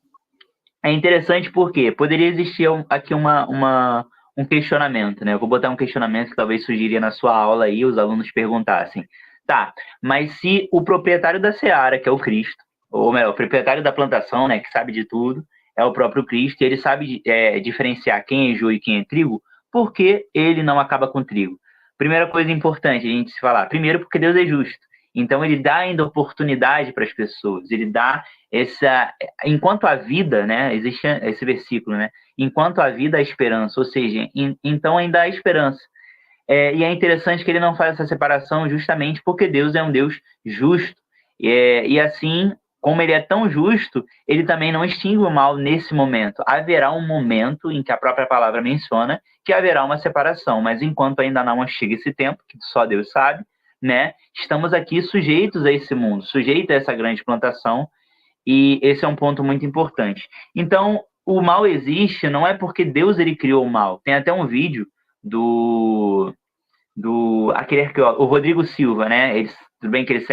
É interessante porque poderia existir aqui um questionamento, né? Eu vou botar um questionamento que talvez surgiria na sua aula aí, os alunos perguntassem. Tá, mas se o proprietário da seara, que é o Cristo, ou melhor, o proprietário da plantação, né, que sabe de tudo, é o próprio Cristo, e ele sabe diferenciar quem é joio e quem é trigo, por que ele não acaba com o trigo? Primeira coisa importante a gente se falar. Primeiro, porque Deus é justo. Então, ele dá ainda oportunidade para as pessoas. Ele dá enquanto a vida, né, existe esse versículo, né, enquanto a vida há esperança, ou seja, então ainda há esperança. E é interessante que ele não faz essa separação justamente porque Deus é um Deus justo. E assim, como ele é tão justo, ele também não extingue o mal nesse momento. Haverá um momento em que a própria palavra menciona que haverá uma separação, mas enquanto ainda não chega esse tempo, que só Deus sabe, né, estamos aqui sujeitos a esse mundo, sujeitos a essa grande plantação, e esse é um ponto muito importante. Então, o mal existe não é porque Deus ele criou o mal. Tem até um vídeo do aquele o Rodrigo Silva, né? Tudo bem que ele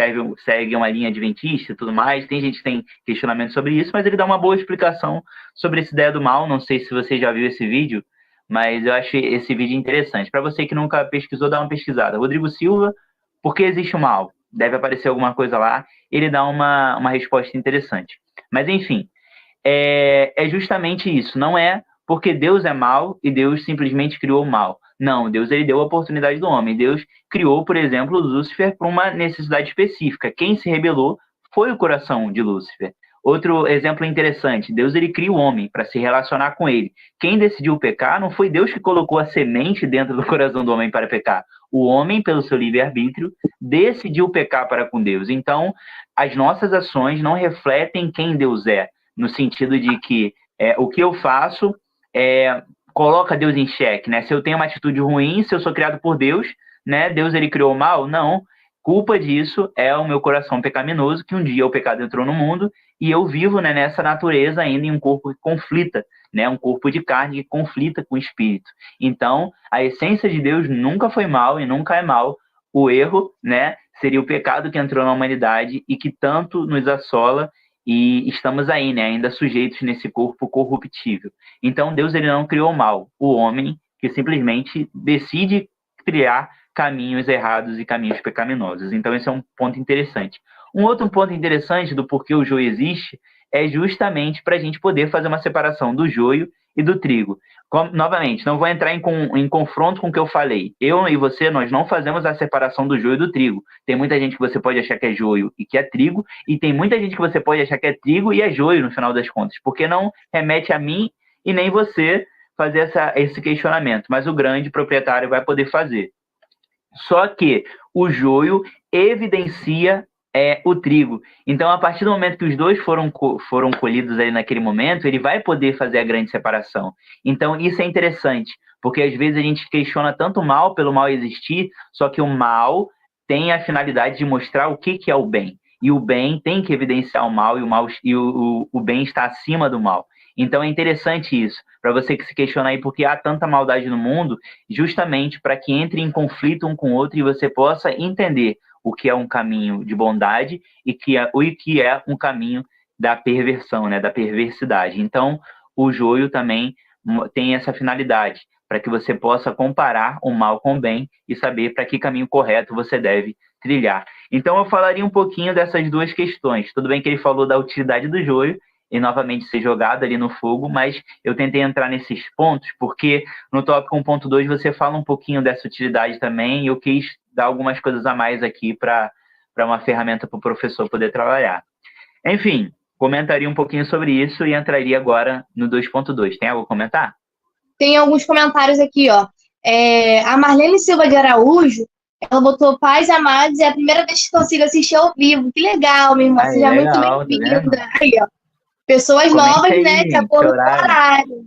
segue uma linha adventista e tudo mais, tem gente que tem questionamento sobre isso, mas ele dá uma boa explicação sobre essa ideia do mal. Não sei se você já viu esse vídeo, mas eu achei esse vídeo interessante. Para você que nunca pesquisou, dá uma pesquisada. Rodrigo Silva, por que existe o mal? Deve aparecer alguma coisa lá. Ele dá uma resposta interessante. Mas, enfim, é justamente isso. Não é porque Deus é mau e Deus simplesmente criou o mal. Não, Deus ele deu a oportunidade do homem. Deus criou, por exemplo, Lúcifer por uma necessidade específica. Quem se rebelou foi o coração de Lúcifer. Outro exemplo interessante, Deus ele cria o homem para se relacionar com ele. Quem decidiu pecar não foi Deus que colocou a semente dentro do coração do homem para pecar. O homem, pelo seu livre-arbítrio, decidiu pecar para com Deus. Então, as nossas ações não refletem quem Deus é, no sentido de que o que eu faço coloca Deus em xeque, né? Se eu tenho uma atitude ruim, se eu sou criado por Deus, né? Deus ele criou o mal? Não. Culpa disso é o meu coração pecaminoso, que um dia o pecado entrou no mundo e eu vivo, né, nessa natureza ainda em um corpo que conflita, né? Um corpo de carne que conflita com o espírito. Então, a essência de Deus nunca foi mal e nunca é mal. O erro, né, seria o pecado que entrou na humanidade e que tanto nos assola e estamos aí, né, ainda sujeitos nesse corpo corruptível. Então, Deus ele não criou o mal, o homem que simplesmente decide criar caminhos errados e caminhos pecaminosos. Então, esse é um ponto interessante. Um outro ponto interessante do porquê o joio existe é justamente para a gente poder fazer uma separação do joio e do trigo. Novamente, não vou entrar em confronto com o que eu falei. Eu e você, nós não fazemos a separação do joio e do trigo. Tem muita gente que você pode achar que é joio e que é trigo, e tem muita gente que você pode achar que é trigo e é joio no final das contas, porque não remete a mim e nem você fazer esse questionamento, mas o grande proprietário vai poder fazer. Só que o joio evidencia o trigo. Então, a partir do momento que os dois foram colhidos ali naquele momento, ele vai poder fazer a grande separação. Então, isso é interessante, porque às vezes a gente questiona tanto o mal pelo mal existir, só que o mal tem a finalidade de mostrar o que é o bem. E o bem tem que evidenciar o mal, e o bem está acima do mal. Então, é interessante isso, para você que se questiona aí por que há tanta maldade no mundo, justamente para que entre em conflito um com o outro e você possa entender o que é um caminho de bondade e o que é um caminho da perversão, né, da perversidade. Então, o joio também tem essa finalidade, para que você possa comparar o mal com o bem e saber para que caminho correto você deve trilhar. Então, eu falaria um pouquinho dessas duas questões. Tudo bem que ele falou da utilidade do joio e novamente ser jogado ali no fogo, mas eu tentei entrar nesses pontos, porque no tópico 1.2 você fala um pouquinho dessa utilidade também, e eu quis dar algumas coisas a mais aqui para uma ferramenta para o professor poder trabalhar. Enfim, comentaria um pouquinho sobre isso e entraria agora no 2.2. Tem algo a comentar? Tem alguns comentários aqui, ó. A Marlene Silva de Araújo, ela botou Paz Amados, é a primeira vez que consigo assistir ao vivo. Que legal, minha irmã. Seja muito bem-vinda. Aí, ó. Pessoas novas, né, de acordo com o horário.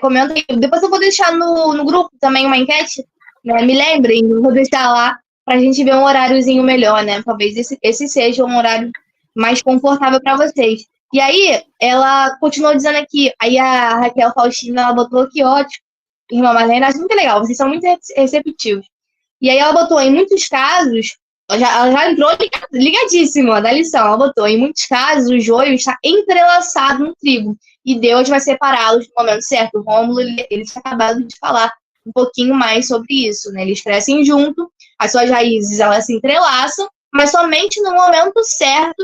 Comenta aí. Depois eu vou deixar no grupo também uma enquete, né? Me lembrem, eu vou deixar lá para a gente ver um horáriozinho melhor, né? Talvez esse seja um horário mais confortável para vocês. E aí, ela continuou dizendo aqui, aí a Raquel Faustina, ela botou que ótimo, irmã Marlene, acho muito legal, vocês são muito receptivos. E aí ela botou, em muitos casos, ela já entrou ligadíssima da lição. Ela botou, em muitos casos, o joio está entrelaçado no trigo. E Deus vai separá-los no momento certo. O Rômulo, ele tinha acabado de falar um pouquinho mais sobre isso, né? Eles crescem junto, as suas raízes, elas se entrelaçam, mas somente no momento certo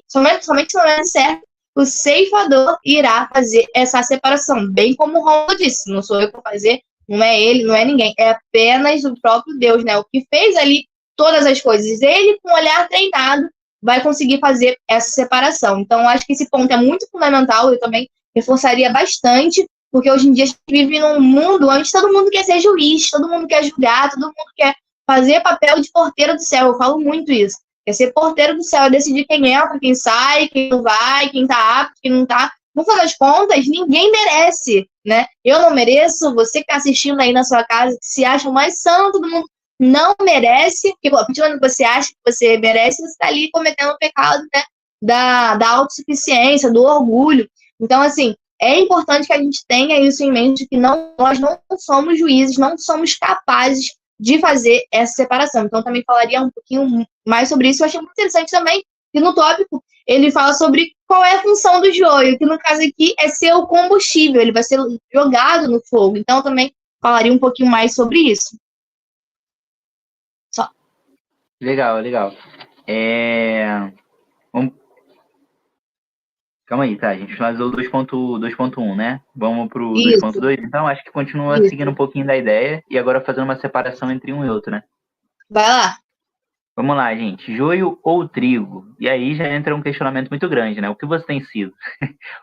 somente no momento certo, o ceifador irá fazer essa separação. Bem como o Rômulo disse, não sou eu que vou fazer, não é ele, não é ninguém, é apenas o próprio Deus, né? O que fez ali todas as coisas. Ele, com um olhar treinado, vai conseguir fazer essa separação. Então, acho que esse ponto é muito fundamental, eu também reforçaria bastante, porque hoje em dia a gente vive num mundo onde todo mundo quer ser juiz, todo mundo quer julgar, todo mundo quer fazer papel de porteiro do céu. Eu falo muito isso. Quer ser porteiro do céu, é decidir quem entra, quem sai, quem não vai, quem tá apto, quem não tá. No final das contas, ninguém merece, né? Eu não mereço, você que tá assistindo aí na sua casa, que se acha o mais santo do mundo, não merece, porque a partir do momento que você acha que você merece, você está ali cometendo o pecado, né, da autossuficiência, do orgulho. Então, assim, é importante que a gente tenha isso em mente, que nós não somos juízes, não somos capazes de fazer essa separação. Então, também falaria um pouquinho mais sobre isso. Eu achei muito interessante também, que no tópico ele fala sobre qual é a função do joio, que no caso aqui é ser o combustível, ele vai ser jogado no fogo. Então, também falaria um pouquinho mais sobre isso. Só. Legal. Calma aí, tá? A gente finalizou o 2.1, né? Vamos pro Isso, 2.2, então acho que continua seguindo um isso. pouquinho da ideia e agora fazendo uma separação entre um e outro, né? Vai lá. Vamos lá, gente. Joio ou trigo? E aí já entra um questionamento muito grande, né? O que você tem sido?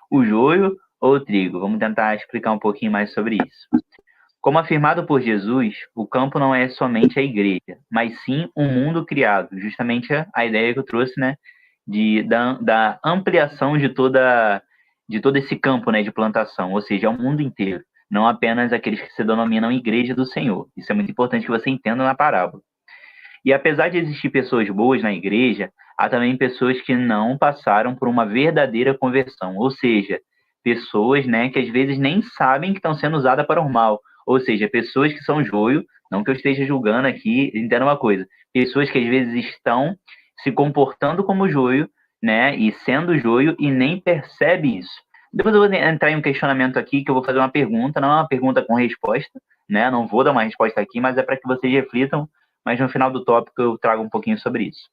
O joio ou o trigo? Vamos tentar explicar um pouquinho mais sobre isso. Como afirmado por Jesus, o campo não é somente a igreja, mas sim um mundo criado. Justamente a ideia que eu trouxe, né? Da ampliação de todo esse campo, né, de plantação, ou seja, é o mundo inteiro, não apenas aqueles que se denominam igreja do Senhor. Isso é muito importante que você entenda na parábola. E apesar de existir pessoas boas na igreja, há também pessoas que não passaram por uma verdadeira conversão, ou seja, pessoas, né, que às vezes nem sabem que estão sendo usadas para o mal, ou seja, pessoas que são joio, não que eu esteja julgando aqui, entenda uma coisa, pessoas que às vezes estão se comportando como joio, né, e sendo joio e nem percebe isso. Depois eu vou entrar em um questionamento aqui que eu vou fazer uma pergunta, não é uma pergunta com resposta, né, não vou dar uma resposta aqui, mas é para que vocês reflitam, mas no final do tópico eu trago um pouquinho sobre isso.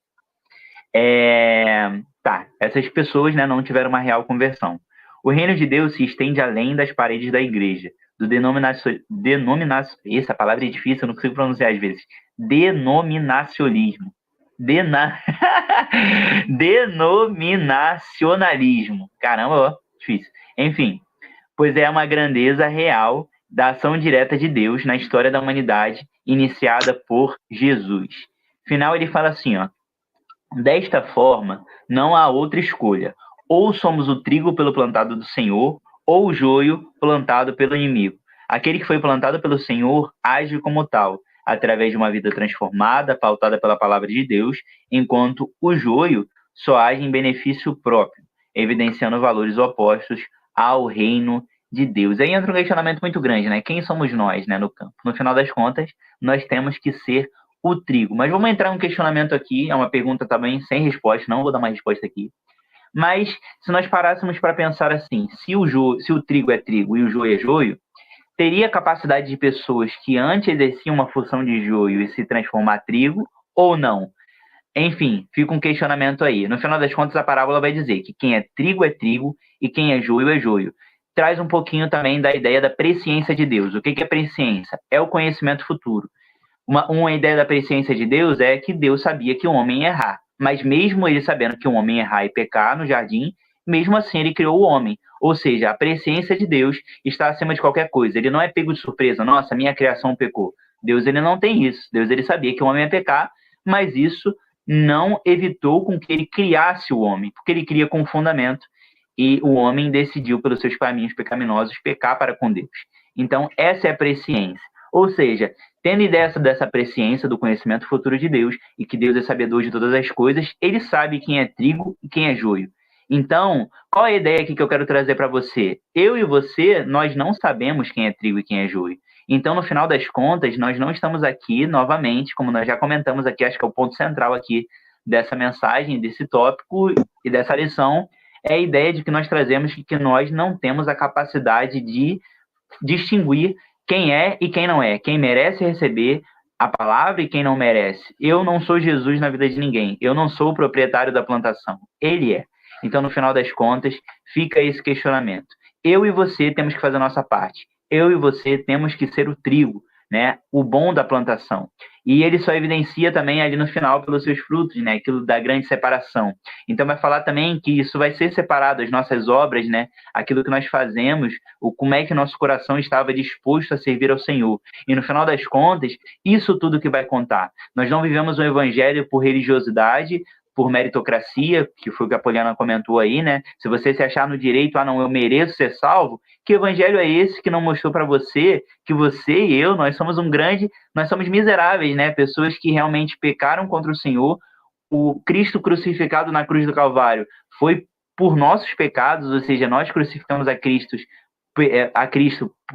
Tá, essas pessoas, né, não tiveram uma real conversão. O reino de Deus se estende além das paredes da igreja, do essa palavra é difícil, eu não consigo pronunciar às vezes. Denominacionalismo. Denominacionalismo. Caramba, ó, difícil. Enfim, pois é uma grandeza real da ação direta de Deus na história da humanidade, iniciada por Jesus. Final, ele fala assim, ó: desta forma, não há outra escolha. Ou somos o trigo pelo plantado do Senhor, ou o joio plantado pelo inimigo. Aquele que foi plantado pelo Senhor age como tal, através de uma vida transformada, pautada pela palavra de Deus, enquanto o joio só age em benefício próprio, evidenciando valores opostos ao reino de Deus. Aí entra um questionamento muito grande, né? Quem somos nós, né, no campo? No final das contas, nós temos que ser o trigo. Mas vamos entrar num questionamento aqui, é uma pergunta também sem resposta, não vou dar mais resposta aqui. Mas se nós parássemos para pensar assim, se o trigo é trigo e o joio é joio, teria capacidade de pessoas que antes exerciam uma função de joio e se transformar trigo ou não? Enfim, fica um questionamento aí. No final das contas, a parábola vai dizer que quem é trigo e quem é joio. Traz um pouquinho também da ideia da presciência de Deus. O que é presciência? É o conhecimento futuro. Uma ideia da presciência de Deus é que Deus sabia que o homem ia errar. Mas mesmo ele sabendo que o homem ia errar e pecar no jardim, mesmo assim ele criou o homem. Ou seja, a presciência de Deus está acima de qualquer coisa. Ele não é pego de surpresa. Nossa, minha criação pecou. Deus ele não tem isso. Deus ele sabia que o homem ia pecar, mas isso não evitou com que ele criasse o homem, porque ele cria com fundamento e o homem decidiu pelos seus caminhos pecaminosos pecar para com Deus. Então, essa é a presciência. Ou seja, tendo ideia dessa presciência do conhecimento futuro de Deus e que Deus é sabedor de todas as coisas, ele sabe quem é trigo e quem é joio. Então, qual é a ideia aqui que eu quero trazer para você? Eu e você, nós não sabemos quem é trigo e quem é joio. Então, no final das contas, nós não estamos aqui novamente, como nós já comentamos aqui, acho que é o ponto central aqui dessa mensagem, desse tópico e dessa lição, é a ideia de que nós trazemos que nós não temos a capacidade de distinguir quem é e quem não é, quem merece receber a palavra e quem não merece. Eu não sou Jesus na vida de ninguém, eu não sou o proprietário da plantação, ele é. Então, no final das contas, fica esse questionamento. Eu e você temos que fazer a nossa parte. Eu e você temos que ser o trigo, né? O bom da plantação. E ele só evidencia também ali no final pelos seus frutos, né? Aquilo da grande separação. Então vai falar também que isso vai ser separado, as nossas obras, né? Aquilo que nós fazemos, como é que nosso coração estava disposto a servir ao Senhor. E no final das contas, isso tudo que vai contar. Nós não vivemos o evangelho por religiosidade, por meritocracia, que foi o que a Poliana comentou aí, né? Se você se achar no direito, não, eu mereço ser salvo, que evangelho é esse que não mostrou para você que você e eu, nós somos nós somos miseráveis, né? Pessoas que realmente pecaram contra o Senhor. O Cristo crucificado na cruz do Calvário foi por nossos pecados, ou seja, nós crucificamos a Cristo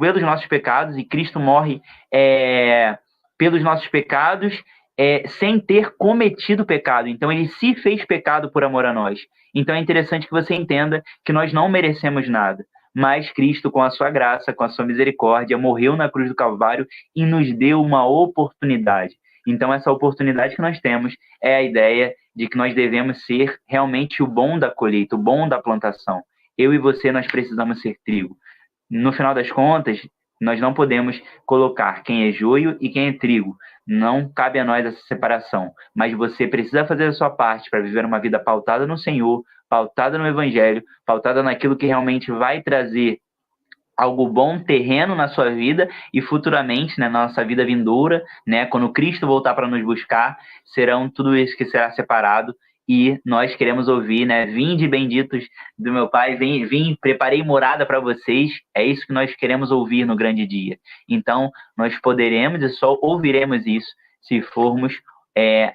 pelos nossos pecados e Cristo morre pelos nossos pecados sem ter cometido pecado. Então, ele se fez pecado por amor a nós. Então, é interessante que você entenda que nós não merecemos nada, mas Cristo, com a sua graça, com a sua misericórdia, morreu na cruz do Calvário e nos deu uma oportunidade. Então, essa oportunidade que nós temos é a ideia de que nós devemos ser realmente o bom da colheita, o bom da plantação. eu e você, nós precisamos ser trigo. No final das contas, nós não podemos colocar quem é joio e quem é trigo. Não cabe a nós essa separação. Mas você precisa fazer a sua parte para viver uma vida pautada no Senhor, pautada no Evangelho, pautada naquilo que realmente vai trazer algo bom, terreno na sua vida e futuramente, né, na nossa vida vindoura, né, quando Cristo voltar para nos buscar, serão tudo isso que será separado. E nós queremos ouvir, né? Vinde benditos do meu Pai, vim, preparei morada para vocês. É isso que nós queremos ouvir no grande dia. Então, nós poderemos e só ouviremos isso se formos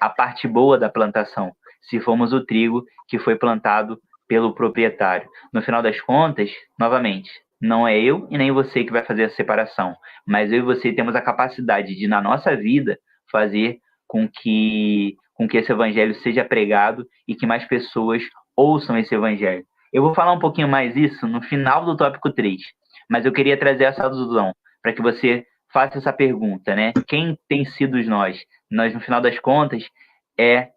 a parte boa da plantação, se formos o trigo que foi plantado pelo proprietário. No final das contas, novamente, não é eu e nem você que vai fazer a separação, mas eu e você temos a capacidade de, na nossa vida, fazer com que esse evangelho seja pregado e que mais pessoas ouçam esse evangelho. Eu vou falar um pouquinho mais isso no final do tópico 3, mas eu queria trazer essa alusão para que você faça essa pergunta, né? Quem tem sido nós? Nós, no final das contas,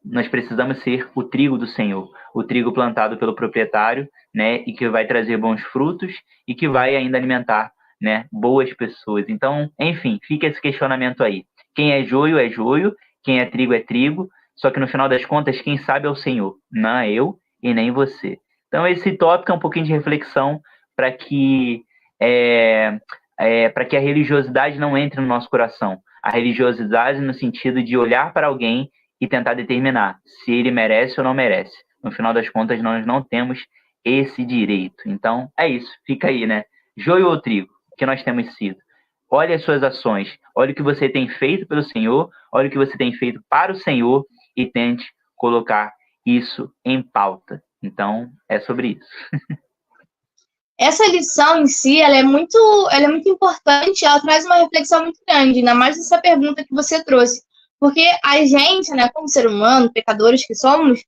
nós precisamos ser o trigo do Senhor, o trigo plantado pelo proprietário, né? E que vai trazer bons frutos e que vai ainda alimentar, né, boas pessoas. Então, enfim, fica esse questionamento aí. Quem é joio, quem é trigo, só que no final das contas, quem sabe é o Senhor, não é eu e nem você. Então, esse tópico é um pouquinho de reflexão para que a religiosidade não entre no nosso coração. A religiosidade no sentido de olhar para alguém e tentar determinar se ele merece ou não merece. No final das contas, nós não temos esse direito. Então, é isso. Fica aí, né? Joio ou trigo, que nós temos sido. Olhe as suas ações. Olhe o que você tem feito pelo Senhor. Olhe o que você tem feito para o Senhor e tente colocar isso em pauta. Então, é sobre isso. Essa lição em si, ela é muito importante, ela traz uma reflexão muito grande, ainda mais nessa pergunta que você trouxe. Porque a gente, né, como ser humano, pecadores que somos,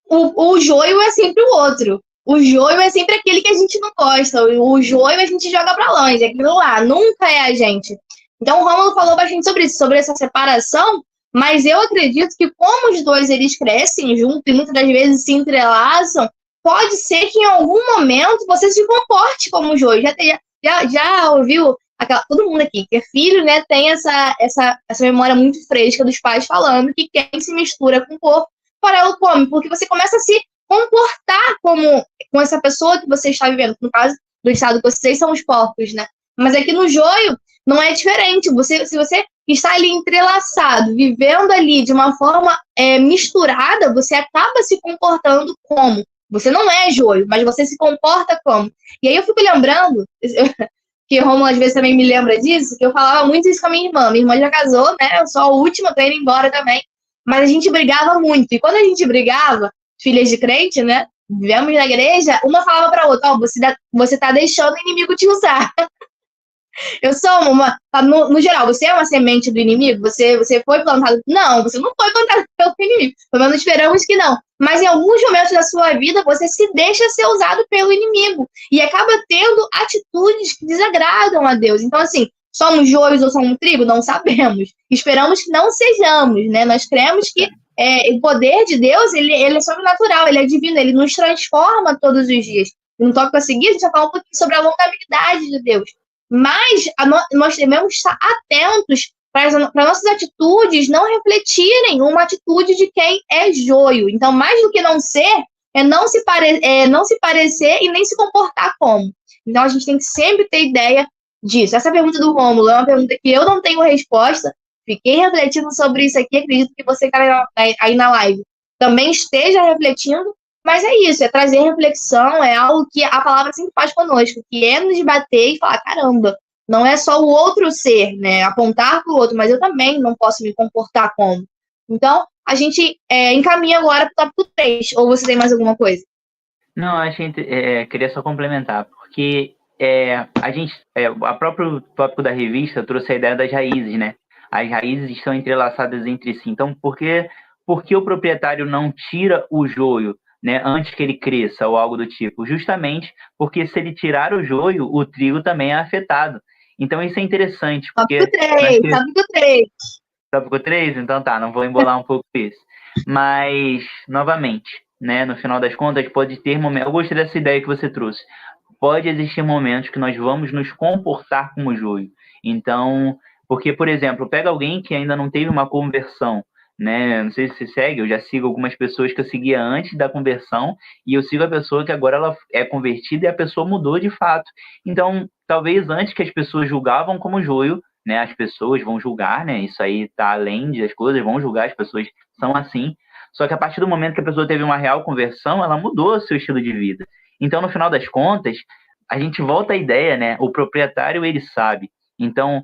o joio é sempre o outro. O joio é sempre aquele que a gente não gosta. O joio a gente joga pra longe, aquilo lá, nunca é a gente. Então o Rômulo falou bastante sobre isso, sobre essa separação, mas eu acredito que como os dois eles crescem junto e muitas das vezes se entrelaçam, pode ser que em algum momento você se comporte como joio. Já ouviu todo mundo aqui que é filho, né, tem essa memória muito fresca dos pais falando que quem se mistura com o corpo, para o come, porque você começa a se comportar com essa pessoa que você está vivendo. No caso do estado que vocês são os porcos, né? Mas aqui no joio não é diferente. Se você está ali entrelaçado, vivendo ali de uma forma misturada, você acaba se comportando como. Você não é joio, mas você se comporta como. E aí eu fico lembrando, que o Romulo às vezes também me lembra disso, que eu falava muito isso com a minha irmã. Minha irmã já casou, né? Eu sou a última, tô indo embora também. Mas a gente brigava muito. E quando a gente brigava, filhas de crente, né? Vivemos na igreja, uma falava pra outra, você tá deixando o inimigo te usar. Eu sou no geral, você é uma semente do inimigo? Você foi plantado? Não, você não foi plantado pelo inimigo. Pelo menos esperamos que não. Mas em alguns momentos da sua vida, você se deixa ser usado pelo inimigo. E acaba tendo atitudes que desagradam a Deus. Então, assim, somos joios ou somos trigo? Não sabemos. Esperamos que não sejamos, né? Nós cremos que o poder de Deus, ele é sobrenatural, ele é divino, ele nos transforma todos os dias. No tópico a seguir, a gente vai falar um pouquinho sobre a longanimidade de Deus. Mas nós devemos estar atentos para nossas atitudes não refletirem uma atitude de quem é joio. Então, mais do que não ser, não se parecer e nem se comportar como. Então, a gente tem que sempre ter ideia disso. Essa pergunta do Rômulo é uma pergunta que eu não tenho resposta. Fiquei refletindo sobre isso aqui. Acredito que você que está aí na live também esteja refletindo. Mas é isso, é trazer reflexão, é algo que a palavra sempre faz conosco, que é nos bater e falar, caramba, não é só o outro ser, né, apontar para o outro, mas eu também não posso me comportar como. Então, a gente encaminha agora para o tópico 3, ou você tem mais alguma coisa? Não, a gente queria só complementar, porque a próprio tópico da revista trouxe a ideia das raízes, né? As raízes estão entrelaçadas entre si. Então, por que o proprietário não tira o joio, né, antes que ele cresça ou algo do tipo? Justamente porque se ele tirar o joio, o trigo também é afetado. Então isso é interessante. Tópico 3. Tópico 3? Então tá, não vou embolar um pouco isso. Mas, novamente, né, no final das contas, pode ter momentos... Eu gostei dessa ideia que você trouxe. Pode existir momentos que nós vamos nos comportar como joio. Então, porque, por exemplo, pega alguém que ainda não teve uma conversão, né? Não sei se você segue, eu já sigo algumas pessoas que eu seguia antes da conversão, e eu sigo a pessoa que agora ela é convertida e a pessoa mudou de fato. Então, talvez antes que as pessoas julgavam como joio, né? As pessoas vão julgar, né? Isso aí tá além das coisas, vão julgar, as pessoas são assim. Só que a partir do momento que a pessoa teve uma real conversão, ela mudou o seu estilo de vida. Então, no final das contas, a gente volta à ideia, né? O proprietário, ele sabe. Então,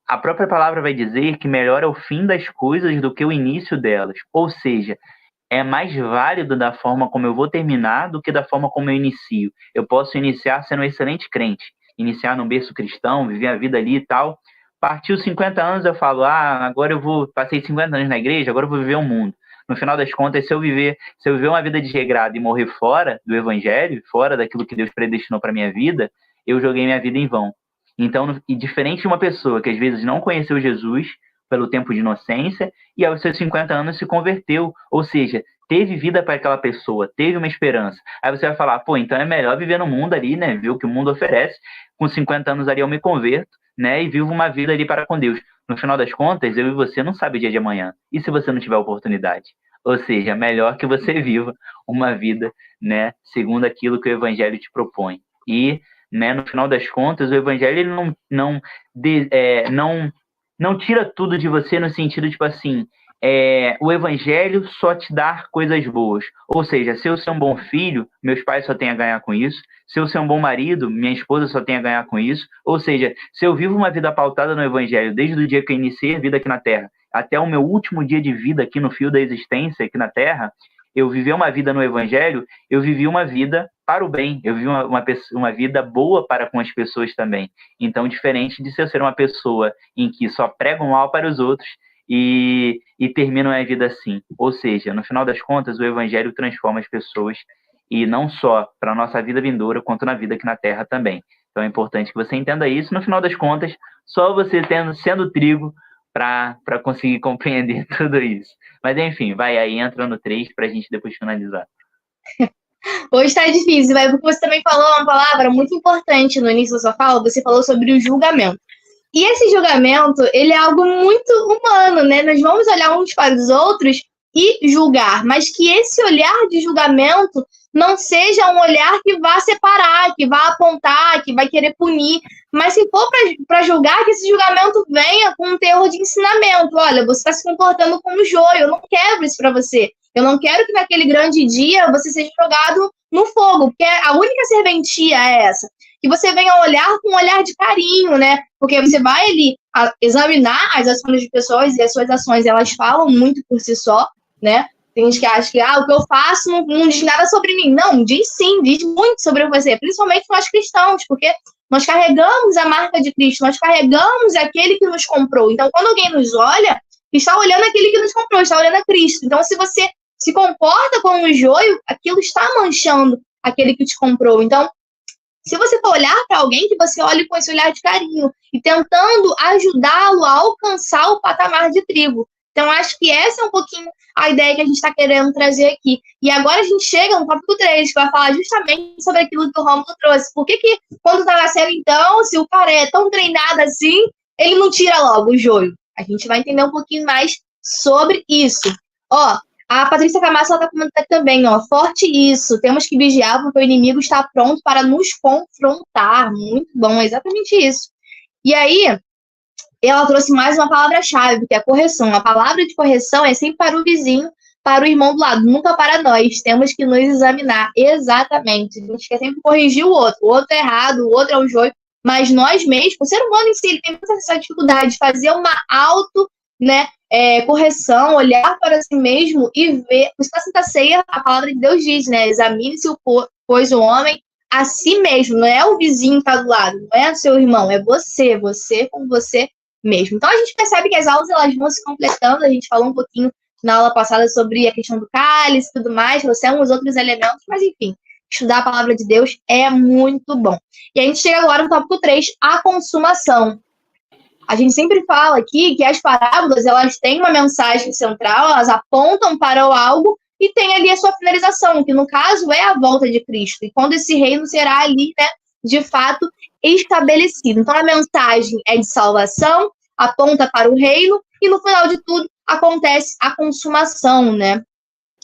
a própria palavra vai dizer que melhor é o fim das coisas do que o início delas. Ou seja, é mais válido da forma como eu vou terminar do que da forma como eu inicio. Eu posso iniciar sendo um excelente crente, iniciar num berço cristão, viver a vida ali e tal. Partiu 50 anos, eu falo, agora passei 50 anos na igreja, agora eu vou viver o mundo. No final das contas, se eu viver uma vida desregrada e morrer fora do evangelho, fora daquilo que Deus predestinou para minha vida, eu joguei minha vida em vão. Então, e diferente de uma pessoa que às vezes não conheceu Jesus pelo tempo de inocência e aos seus 50 anos se converteu, ou seja, teve vida para aquela pessoa, teve uma esperança. Aí você vai falar, então é melhor viver no mundo ali, né, ver o que o mundo oferece. Com 50 anos ali eu me converto, né, e vivo uma vida ali para com Deus. No final das contas, eu e você não sabe o dia de amanhã. E se você não tiver oportunidade? Ou seja, melhor que você viva uma vida, né, segundo aquilo que o Evangelho te propõe. E, né, no final das contas, o Evangelho ele não tira tudo de você no sentido, tipo assim, o Evangelho só te dá coisas boas. Ou seja, se eu ser um bom filho, meus pais só têm a ganhar com isso. Se eu ser um bom marido, minha esposa só tem a ganhar com isso. Ou seja, se eu vivo uma vida pautada no Evangelho, desde o dia que eu iniciei a vida aqui na Terra, até o meu último dia de vida aqui no fio da existência, aqui na Terra, eu vivi uma vida no Evangelho, eu vivi uma vida para o bem, eu vivi uma vida boa para com as pessoas também. Então, diferente de se eu ser uma pessoa em que só prego mal para os outros e termino a vida assim. Ou seja, no final das contas, o Evangelho transforma as pessoas, e não só para a nossa vida vindoura, quanto na vida aqui na Terra também. Então, é importante que você entenda isso. No final das contas, só você sendo trigo para conseguir compreender tudo isso. Mas, enfim, vai aí, entra no 3 para a gente depois finalizar. Hoje está difícil, mas você também falou uma palavra muito importante no início da sua fala, você falou sobre o julgamento. E esse julgamento, ele é algo muito humano, né? Nós vamos olhar uns para os outros e julgar, mas que esse olhar de julgamento não seja um olhar que vá separar, que vá apontar, que vai querer punir, mas se for para julgar, que esse julgamento venha com um teor de ensinamento. Olha, você está se comportando como joio, eu não quero isso para você. Eu não quero que naquele grande dia você seja jogado no fogo, porque a única serventia é essa. Que você venha olhar com um olhar de carinho, né? Porque você vai ali examinar as ações de pessoas e as suas ações, elas falam muito por si só, né? Tem gente que acha que o que eu faço não diz nada sobre mim. Não, diz sim, diz muito sobre você, principalmente nós cristãos, porque nós carregamos a marca de Cristo, nós carregamos aquele que nos comprou. Então, quando alguém nos olha, está olhando aquele que nos comprou, está olhando a Cristo. Então, se você se comporta como um joio, aquilo está manchando aquele que te comprou. Então, se você for olhar para alguém, que você olhe com esse olhar de carinho e tentando ajudá-lo a alcançar o patamar de trigo. Então, acho que essa é um pouquinho a ideia que a gente está querendo trazer aqui. E agora a gente chega no tópico 3, que vai falar justamente sobre aquilo que o Rômulo trouxe. Por que quando está na série, então, se o cara é tão treinado assim, ele não tira logo o joio? A gente vai entender um pouquinho mais sobre isso. A Patrícia Camacho está comentando também, forte isso, temos que vigiar porque o inimigo está pronto para nos confrontar. Muito bom, exatamente isso. E aí, ela trouxe mais uma palavra-chave, que é a correção. A palavra de correção é sempre para o vizinho, para o irmão do lado, nunca para nós. Temos que nos examinar, exatamente. A gente quer sempre corrigir o outro é errado, o outro é o joio, mas nós mesmos, o ser humano em si, ele tem muita essa dificuldade de fazer uma correção, olhar para si mesmo e ver. Por isso, na Santa Ceia, a palavra de Deus diz, né? Examine-se, pois o homem a si mesmo, não é o vizinho que está do lado, não é o seu irmão, é você com você mesmo. Então, a gente percebe que as aulas elas vão se completando. A gente falou um pouquinho na aula passada sobre a questão do cálice e tudo mais, trouxemos outros elementos, mas enfim, estudar a palavra de Deus é muito bom. E a gente chega agora no tópico 3, a consumação. A gente sempre fala aqui que as parábolas, elas têm uma mensagem central, elas apontam para o algo, e tem ali a sua finalização, que no caso é a volta de Cristo, e quando esse reino será ali, né, de fato, estabelecido. Então a mensagem é de salvação, aponta para o reino, e no final de tudo acontece a consumação, né?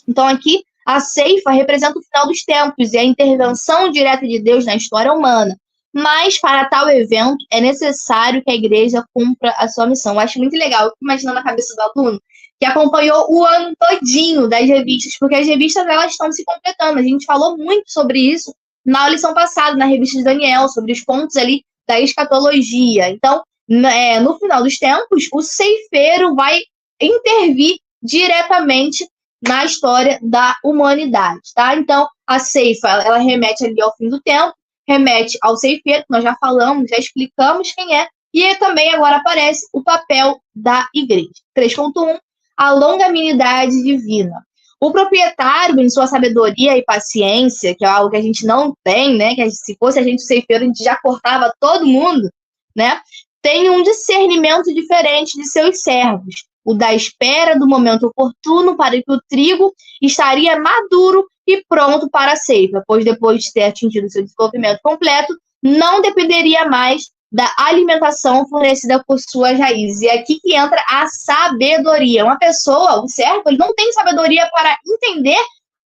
Então aqui a ceifa representa o final dos tempos e a intervenção direta de Deus na história humana. Mas para tal evento é necessário que a igreja cumpra a sua missão. Eu acho muito legal, eu fico imaginando a cabeça do aluno que acompanhou o ano todinho das revistas, porque as revistas elas estão se completando. A gente falou muito sobre isso na lição passada, na revista de Daniel, sobre os pontos ali da escatologia. Então, no final dos tempos, o ceifeiro vai intervir diretamente na história da humanidade, tá? Então, a ceifa, ela remete ali ao fim do tempo, remete ao ceifeiro, que nós já falamos, já explicamos quem é, e também agora aparece o papel da igreja. 3.1, a longanimidade divina. O proprietário, em sua sabedoria e paciência, que é algo que a gente não tem, né? Que se fosse a gente o ceifeiro, a gente já cortava todo mundo, né? Tem um discernimento diferente de seus servos, o da espera do momento oportuno para que o trigo estaria maduro e pronto para a ceifa, pois depois de ter atingido seu desenvolvimento completo, não dependeria mais da alimentação fornecida por suas raízes. E é aqui que entra a sabedoria. Uma pessoa, o servo, ele não tem sabedoria para entender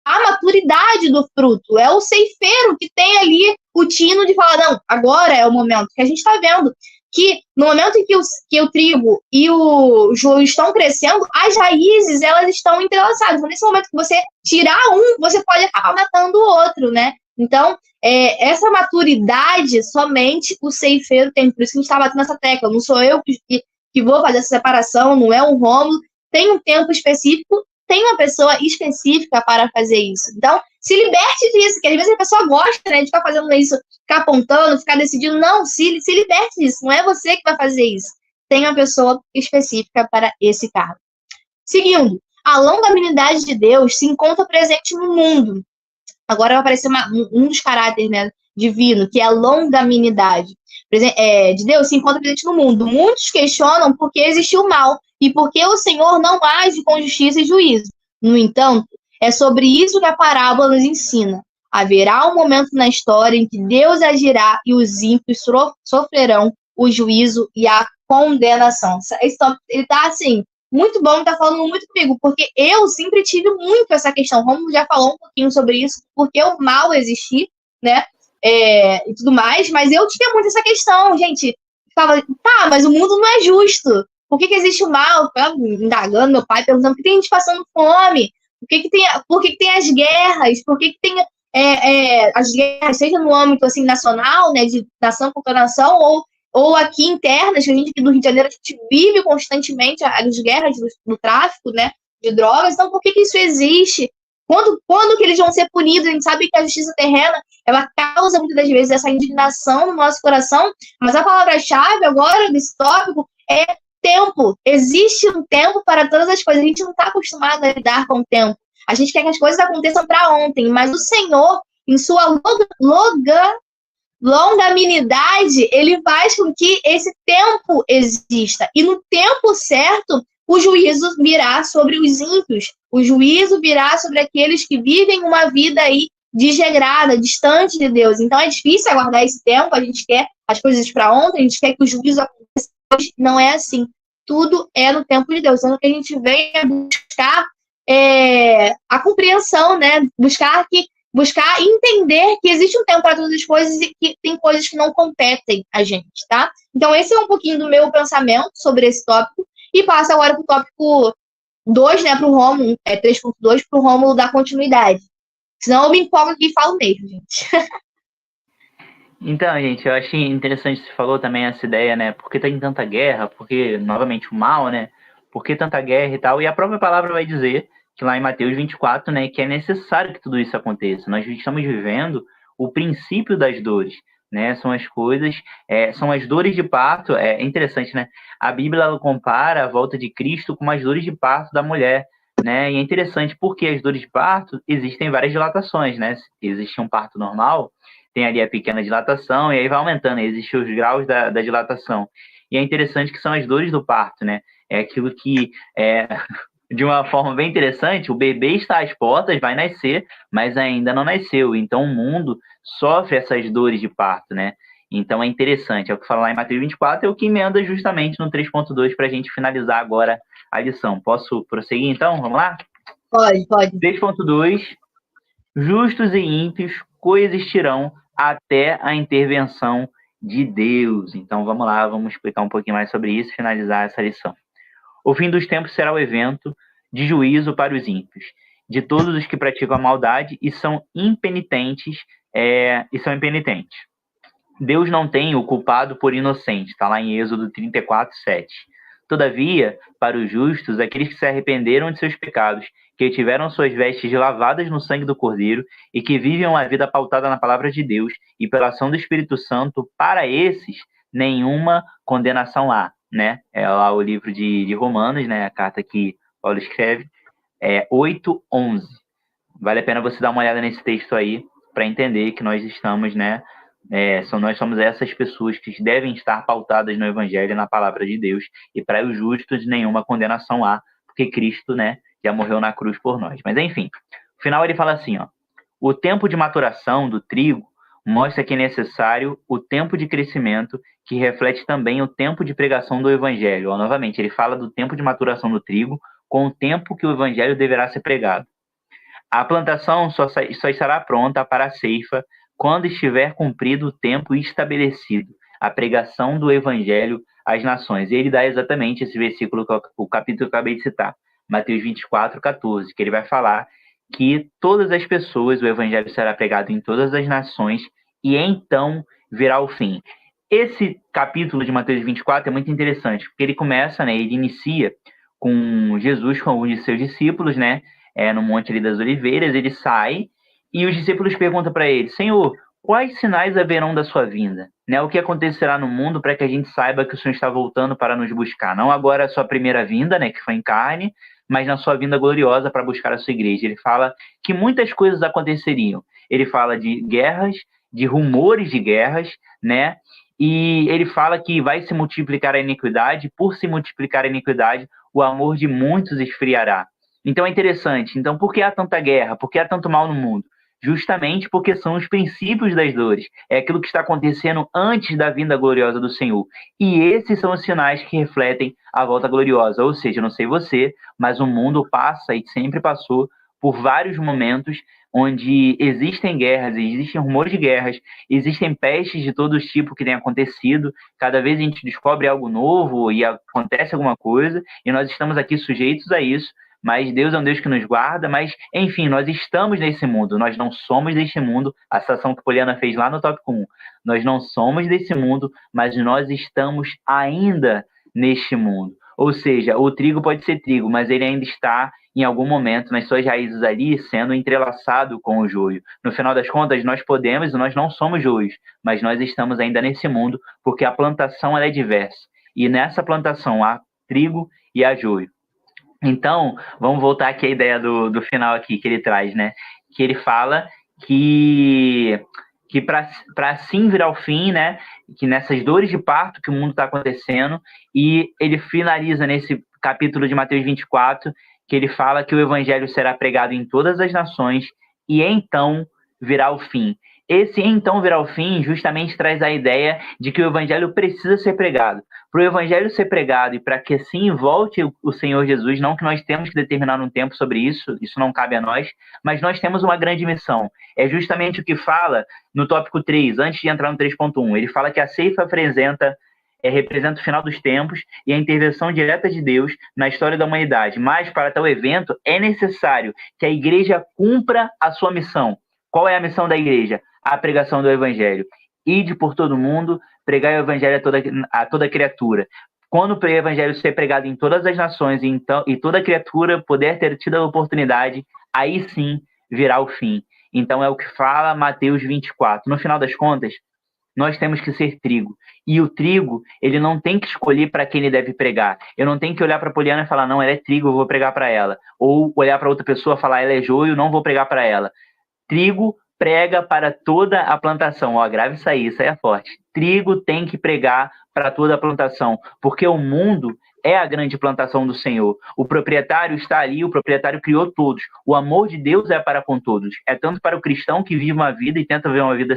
a maturidade do fruto. É o ceifeiro que tem ali o tino de falar, não, agora é o momento. Que a gente está vendo que no momento em que o trigo e o joio estão crescendo, as raízes, elas estão entrelaçadas. Então, nesse momento que você tirar um, você pode acabar matando o outro, né? Então, essa maturidade somente o ceifeiro tem. Por isso que a gente está batendo nessa tecla. Não sou eu que vou fazer essa separação, não é um Rômulo. Tem um tempo específico, tem uma pessoa específica para fazer isso. Então, se liberte disso, que às vezes a pessoa gosta, né, de ficar fazendo isso, ficar apontando, ficar decidindo. Não, se liberte disso. Não é você que vai fazer isso. Tem uma pessoa específica para esse cargo. Seguindo, a longanimidade de Deus se encontra presente no mundo. Agora vai aparecer um dos caráteres, né, divino, que é a longanimidade de Deus se encontra presente no mundo. Muitos questionam por que existiu o mal e por que o Senhor não age com justiça e juízo. No entanto, é sobre isso que a parábola nos ensina. Haverá um momento na história em que Deus agirá e os ímpios sofrerão o juízo e a condenação. Esse tópico, ele tá assim, muito bom, tá falando muito comigo, porque eu sempre tive muito essa questão. O Romulo já falou um pouquinho sobre isso, porque o mal existir, né, e tudo mais, mas eu tinha muito essa questão, gente. Ficava, tá, mas o mundo não é justo. Por que existe o mal? Eu ficava indagando meu pai, perguntando por que tem gente passando fome? Por que tem as guerras? Por que tem as guerras, seja no âmbito assim, nacional, né, de nação contra nação, ou aqui internas, que a gente aqui do Rio de Janeiro, a gente vive constantemente as guerras do tráfico, né, de drogas. Então, por que isso existe? Quando que eles vão ser punidos? A gente sabe que a justiça terrena, ela causa muitas das vezes essa indignação no nosso coração, mas a palavra-chave agora desse tópico é tempo. Existe um tempo para todas as coisas. A gente não está acostumado a lidar com o tempo. A gente quer que as coisas aconteçam para ontem, mas o Senhor, em sua longanimidade, ele faz com que esse tempo exista. E no tempo certo, o juízo virá sobre os ímpios. O juízo virá sobre aqueles que vivem uma vida aí desregrada, distante de Deus. Então é difícil aguardar esse tempo. A gente quer as coisas para ontem, a gente quer que o juízo aconteça hoje. Não é assim. Tudo é no tempo de Deus. Então, que a gente vem buscar a compreensão, né? Buscar entender que existe um tempo para todas as coisas e que tem coisas que não competem a gente, tá? Então, esse é um pouquinho do meu pensamento sobre esse tópico. E passa agora para o tópico 2, né? Para o Rômulo, 3.2, para o Rômulo dar continuidade. Senão eu me empolgo aqui e falo mesmo, gente. Então, gente, eu achei interessante que você falou também essa ideia, né? Por que tem tanta guerra? Porque, novamente, o mal, né? Por que tanta guerra e tal? E a própria palavra vai dizer que lá em Mateus 24, né, que é necessário que tudo isso aconteça. Nós estamos vivendo o princípio das dores, né? São as coisas, são as dores de parto. É interessante, né? A Bíblia ela compara a volta de Cristo com as dores de parto da mulher, né? E é interessante porque as dores de parto existem várias dilatações, né? Existe um parto normal, tem ali a pequena dilatação, e aí vai aumentando, existem os graus da dilatação. E é interessante que são as dores do parto, né? É aquilo que de uma forma bem interessante, o bebê está às portas, vai nascer, mas ainda não nasceu. Então, o mundo sofre essas dores de parto, né? Então, é interessante. É o que fala lá em Mateus 24, é o que emenda justamente no 3.2 para a gente finalizar agora a lição. Posso prosseguir, então? Vamos lá? Pode. 3.2, justos e ímpios coexistirão até a intervenção de Deus. Então, vamos lá, vamos explicar um pouquinho mais sobre isso e finalizar essa lição. O fim dos tempos será o evento de juízo para os ímpios, de todos os que praticam a maldade e são impenitentes. Deus não tem o culpado por inocente, está lá em Êxodo 34:7. Todavia, para os justos, aqueles que se arrependeram de seus pecados, que tiveram suas vestes lavadas no sangue do Cordeiro e que vivem uma vida pautada na palavra de Deus e pela ação do Espírito Santo, para esses, nenhuma condenação há, né? É lá o livro de Romanos, né? A carta que Paulo escreve, 8:11. Vale a pena você dar uma olhada nesse texto aí para entender que nós estamos, né? Nós somos essas pessoas que devem estar pautadas no Evangelho e na palavra de Deus, e para os justos nenhuma condenação há, porque Cristo, né, já morreu na cruz por nós. Mas enfim, no final ele fala assim, ó, o tempo de maturação do trigo mostra que é necessário o tempo de crescimento, que reflete também o tempo de pregação do Evangelho. Ó, novamente, ele fala do tempo de maturação do trigo com o tempo que o Evangelho deverá ser pregado. A plantação só estará pronta para a ceifa quando estiver cumprido o tempo estabelecido, a pregação do Evangelho às nações. E ele dá exatamente esse versículo, o capítulo que eu acabei de citar, Mateus 24:14, que ele vai falar que todas as pessoas, o Evangelho será pregado em todas as nações, e então virá o fim. Esse capítulo de Mateus 24 é muito interessante, porque ele começa, né, ele inicia com Jesus, com alguns de seus discípulos, né, no Monte ali das Oliveiras, ele sai, e os discípulos perguntam para ele, Senhor, quais sinais haverão da sua vinda? Né, o que acontecerá no mundo para que a gente saiba que o Senhor está voltando para nos buscar? Não agora a sua primeira vinda, né, que foi em carne, mas na sua vinda gloriosa para buscar a sua igreja. Ele fala que muitas coisas aconteceriam. Ele fala de guerras, de rumores de guerras, né? E ele fala que vai se multiplicar a iniquidade, por se multiplicar a iniquidade, o amor de muitos esfriará. Então é interessante. Então, por que há tanta guerra? Por que há tanto mal no mundo? Justamente porque são os princípios das dores. É aquilo que está acontecendo antes da vinda gloriosa do Senhor. E esses são os sinais que refletem a volta gloriosa. Ou seja, eu não sei você, mas o mundo passa e sempre passou por vários momentos onde existem guerras, existem rumores de guerras, existem pestes de todo tipo que têm acontecido. Cada vez a gente descobre algo novo e acontece alguma coisa, e nós estamos aqui sujeitos a isso. Mas Deus é um Deus que nos guarda, mas, enfim, nós estamos nesse mundo, nós não somos deste mundo, a citação que Poliana fez lá no tópico 1, nós não somos desse mundo, mas nós estamos ainda neste mundo. Ou seja, o trigo pode ser trigo, mas ele ainda está, em algum momento, nas suas raízes ali, sendo entrelaçado com o joio. No final das contas, nós podemos e nós não somos joios, mas nós estamos ainda nesse mundo, porque a plantação ela é diversa. E nessa plantação há trigo e há joio. Então, vamos voltar aqui à ideia do final aqui que ele traz, né? Que ele fala que para assim virar o fim, né? Que nessas dores de parto que o mundo está acontecendo, e ele finaliza nesse capítulo de Mateus 24, que ele fala que o evangelho será pregado em todas as nações, e então virá o fim. Esse então virá o fim justamente traz a ideia de que o evangelho precisa ser pregado. Para o evangelho ser pregado e para que assim volte o Senhor Jesus, não que nós temos que determinar um tempo sobre isso, isso não cabe a nós, mas nós temos uma grande missão. É justamente o que fala no tópico 3, antes de entrar no 3.1. Ele fala que a ceifa representa o final dos tempos e a intervenção direta de Deus na história da humanidade. Mas para tal evento é necessário que a igreja cumpra a sua missão. Qual é a missão da igreja? A pregação do evangelho. Ide por todo mundo, pregar o evangelho a toda criatura. Quando o evangelho ser pregado em todas as nações e toda criatura puder ter tido a oportunidade, aí sim virá o fim. Então é o que fala Mateus 24. No final das contas, nós temos que ser trigo. E o trigo, ele não tem que escolher para quem ele deve pregar. Eu não tenho que olhar para a Poliana e falar, não, ela é trigo, eu vou pregar para ela. Ou olhar para outra pessoa e falar, ela é joio, não vou pregar para ela. Trigo prega para toda a plantação. Ó, grave isso aí é forte. Trigo tem que pregar para toda a plantação, porque o mundo é a grande plantação do Senhor. O proprietário está ali, o proprietário criou todos. O amor de Deus é para com todos. É tanto para o cristão que vive uma vida e tenta viver uma vida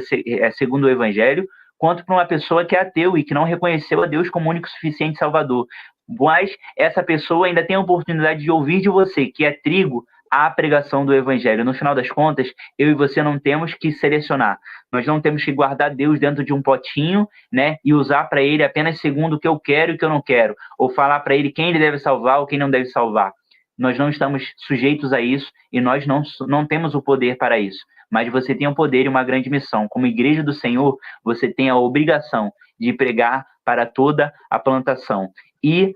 segundo o Evangelho, quanto para uma pessoa que é ateu e que não reconheceu a Deus como único, suficiente Salvador. Mas essa pessoa ainda tem a oportunidade de ouvir de você, que é trigo, a pregação do Evangelho. No final das contas, eu e você não temos que selecionar. Nós não temos que guardar Deus dentro de um potinho, né, e usar para ele apenas segundo o que eu quero e o que eu não quero, ou falar para ele quem ele deve salvar ou quem não deve salvar. Nós não estamos sujeitos a isso e nós não temos o poder para isso. Mas você tem o poder e uma grande missão. Como igreja do Senhor, você tem a obrigação de pregar para toda a plantação. E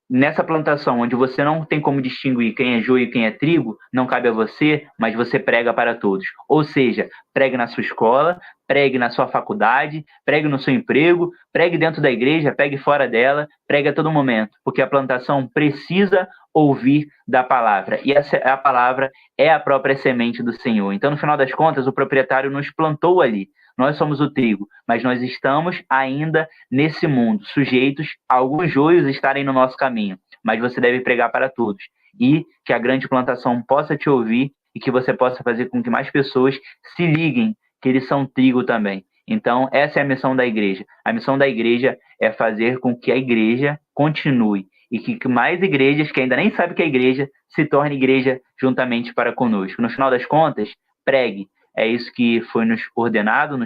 nessa plantação, onde você não tem como distinguir quem é joio e quem é trigo, não cabe a você, mas você prega para todos. Ou seja, pregue na sua escola, pregue na sua faculdade, pregue no seu emprego, pregue dentro da igreja, pregue fora dela, pregue a todo momento, porque a plantação precisa ouvir da palavra. E a palavra é a própria semente do Senhor. Então, no final das contas, o proprietário nos plantou ali. Nós somos o trigo, mas nós estamos ainda nesse mundo, sujeitos a alguns joios estarem no nosso caminho. Mas você deve pregar para todos. E que a grande plantação possa te ouvir e que você possa fazer com que mais pessoas se liguem que eles são trigo também. Então, essa é a missão da igreja. A missão da igreja é fazer com que a igreja continue e que mais igrejas, que ainda nem sabem que é igreja, se torne igreja juntamente para conosco. No final das contas, pregue. É isso que foi nos coordenado,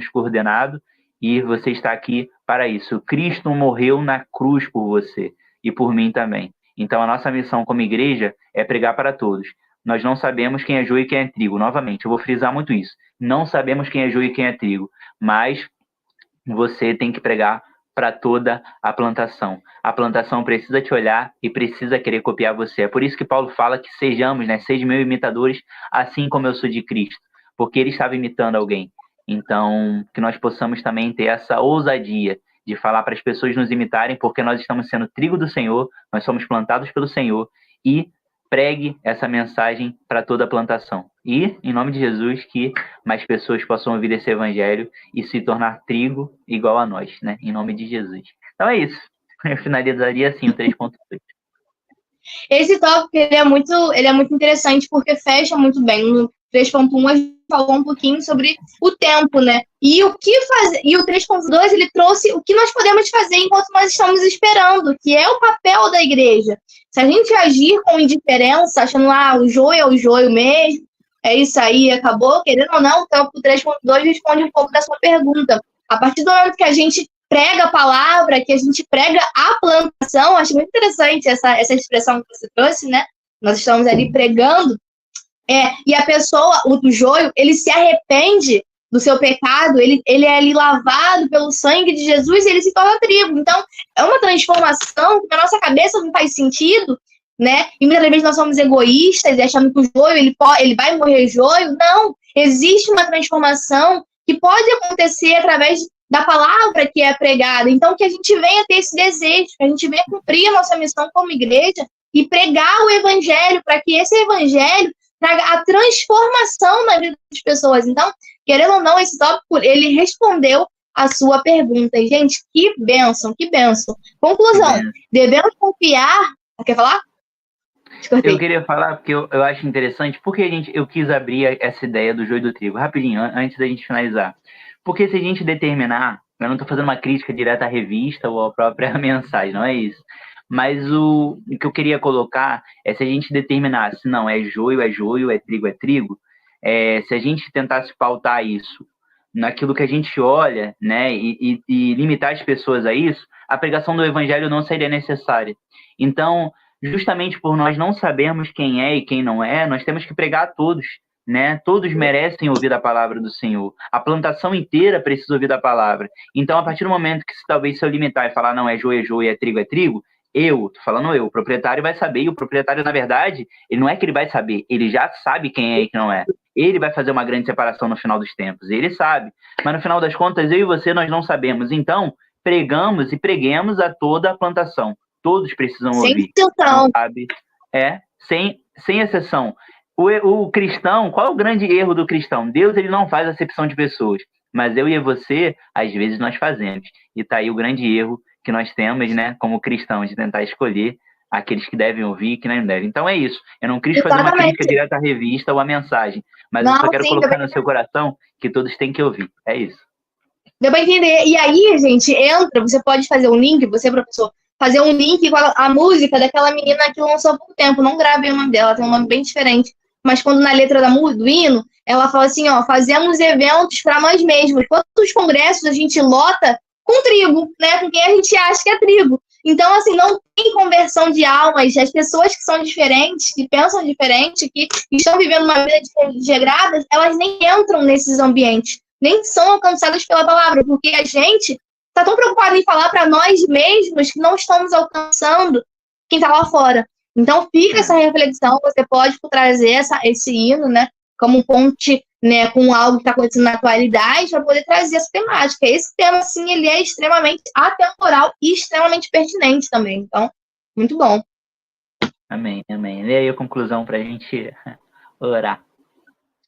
e você está aqui para isso. Cristo morreu na cruz por você e por mim também. Então, a nossa missão como igreja é pregar para todos. Nós não sabemos quem é joio e quem é trigo. Novamente, eu vou frisar muito isso. Não sabemos quem é joio e quem é trigo, mas você tem que pregar para toda a plantação. A plantação precisa te olhar e precisa querer copiar você. É por isso que Paulo fala que sejamos, né, sejam meus imitadores, assim como eu sou de Cristo, porque ele estava imitando alguém. Então, que nós possamos também ter essa ousadia de falar para as pessoas nos imitarem, porque nós estamos sendo trigo do Senhor, nós somos plantados pelo Senhor, e pregue essa mensagem para toda a plantação. E, em nome de Jesus, que mais pessoas possam ouvir esse evangelho e se tornar trigo igual a nós, né? Em nome de Jesus. Então é isso. Eu finalizaria assim o 3.2. Esse tópico ele é muito interessante porque fecha muito bem. No 3.1 a gente falou um pouquinho sobre o tempo, né? E o que fazer? E o 3.2 ele trouxe o que nós podemos fazer enquanto nós estamos esperando, que é o papel da igreja. Se a gente agir com indiferença, achando o joio é o joio mesmo, é isso aí, acabou, querendo ou não, então o 3.2 responde um pouco da sua pergunta. A partir do momento que a gente prega a palavra, que a gente prega a plantação, acho muito interessante essa expressão que você trouxe, né? Nós estamos ali pregando, e a pessoa, o joio, ele se arrepende do seu pecado, ele é ali lavado pelo sangue de Jesus e ele se torna trigo. Então, é uma transformação que na nossa cabeça não faz sentido, né? E muitas vezes nós somos egoístas e achamos que o joio, ele vai morrer joio. Não, existe uma transformação que pode acontecer através da palavra que é pregada. Então, que a gente venha ter esse desejo, que a gente venha cumprir a nossa missão como igreja e pregar o evangelho, para que esse evangelho traga a transformação na vida das pessoas. Então, querendo ou não, esse tópico, ele respondeu a sua pergunta. E, gente, que bênção, que bênção. Conclusão, devemos confiar... Quer falar? Eu queria falar, porque eu acho interessante, porque eu quis abrir essa ideia do joio e do trigo, rapidinho, antes da gente finalizar. Porque se a gente determinar, eu não estou fazendo uma crítica direta à revista ou à própria mensagem, não é isso. Mas o que eu queria colocar é se a gente determinasse, não, é joio, é trigo, se a gente tentasse pautar isso naquilo que a gente olha, né, e limitar as pessoas a isso, a pregação do evangelho não seria necessária. Então, justamente por nós não sabermos quem é e quem não é, nós temos que pregar a todos, né? Todos merecem ouvir a palavra do Senhor. A plantação inteira precisa ouvir a palavra. Então, a partir do momento que talvez se eu limitar e falar, não, é joio, é trigo, o proprietário vai saber, e o proprietário, na verdade, ele não é que ele vai saber, ele já sabe quem é e quem não é. Ele vai fazer uma grande separação no final dos tempos, ele sabe. Mas no final das contas, eu e você, nós não sabemos. Então, pregamos e preguemos a toda a plantação. Todos precisam ouvir. Sem exceção. Sabe? Sem exceção. O cristão, qual é o grande erro do cristão? Deus, ele não faz acepção de pessoas, mas eu e você, às vezes, nós fazemos. E tá aí o grande erro que nós temos, né, como cristãos, de tentar escolher aqueles que devem ouvir e que não devem. Então é isso. Eu não quis fazer uma crítica direta à revista ou à mensagem, mas eu só quero colocar no seu coração que todos têm que ouvir. É isso. Deu pra entender. E aí, gente, entra, você pode fazer um link, você, professor, fazer um link com a música daquela menina que lançou há pouco tempo. Não gravem o nome dela, tem um nome bem diferente. Mas quando na letra do hino, ela fala assim, ó, fazemos eventos para nós mesmos. Quantos congressos a gente lota com trigo, né? Com quem a gente acha que é trigo. Então, assim, não tem conversão de almas. As pessoas que são diferentes, que pensam diferente, que estão vivendo uma vida desregrada, elas nem entram nesses ambientes. Nem são alcançadas pela palavra, porque a gente está tão preocupado em falar para nós mesmos que não estamos alcançando quem está lá fora. Então, fica essa reflexão, você pode trazer esse hino, né, como ponte, né, com algo que está acontecendo na atualidade, para poder trazer essa temática. Esse tema, sim, ele é extremamente atemporal e extremamente pertinente também. Então, muito bom. Amém, amém. E aí a conclusão para a gente orar.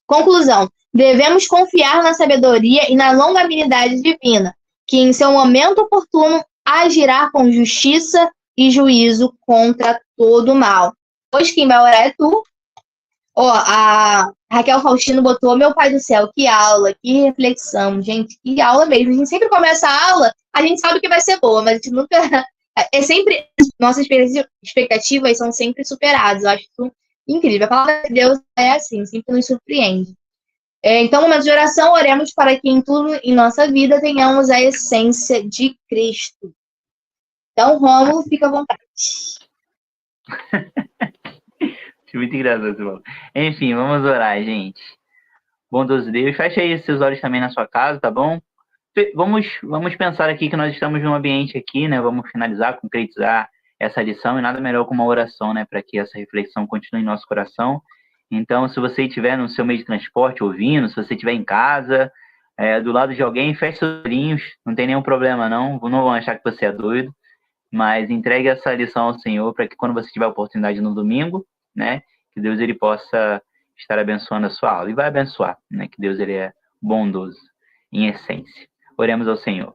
Conclusão. Devemos confiar na sabedoria e na longanimidade divina, que em seu momento oportuno agirá com justiça e juízo contra todo mal. Hoje quem vai orar é tu. Ó, a Raquel Faustino botou, meu pai do céu, que aula, que reflexão, gente, que aula mesmo. A gente sempre começa a aula, a gente sabe que vai ser boa, mas a gente nunca... É sempre... Nossas expectativas são sempre superadas. Eu acho isso incrível. A palavra de Deus é assim, sempre nos surpreende. Então, no momento de oração, oremos para que em tudo em nossa vida tenhamos a essência de Cristo. Então, Rômulo, fica à vontade. Muito engraçado, Paulo. Enfim, vamos orar, gente. Bondoso Deus, fecha aí seus olhos também na sua casa, tá bom? Vamos pensar aqui que nós estamos num ambiente aqui, né? Vamos finalizar, concretizar essa lição e nada melhor que uma oração, né? Para que essa reflexão continue em nosso coração. Então, se você estiver no seu meio de transporte ouvindo, se você estiver em casa, do lado de alguém, feche seus olhinhos, não tem nenhum problema não vão achar que você é doido, mas entregue essa lição ao Senhor para que quando você tiver a oportunidade no domingo, né, que Deus ele possa estar abençoando a sua aula, e vai abençoar, né, que Deus ele é bondoso, em essência. Oremos ao Senhor.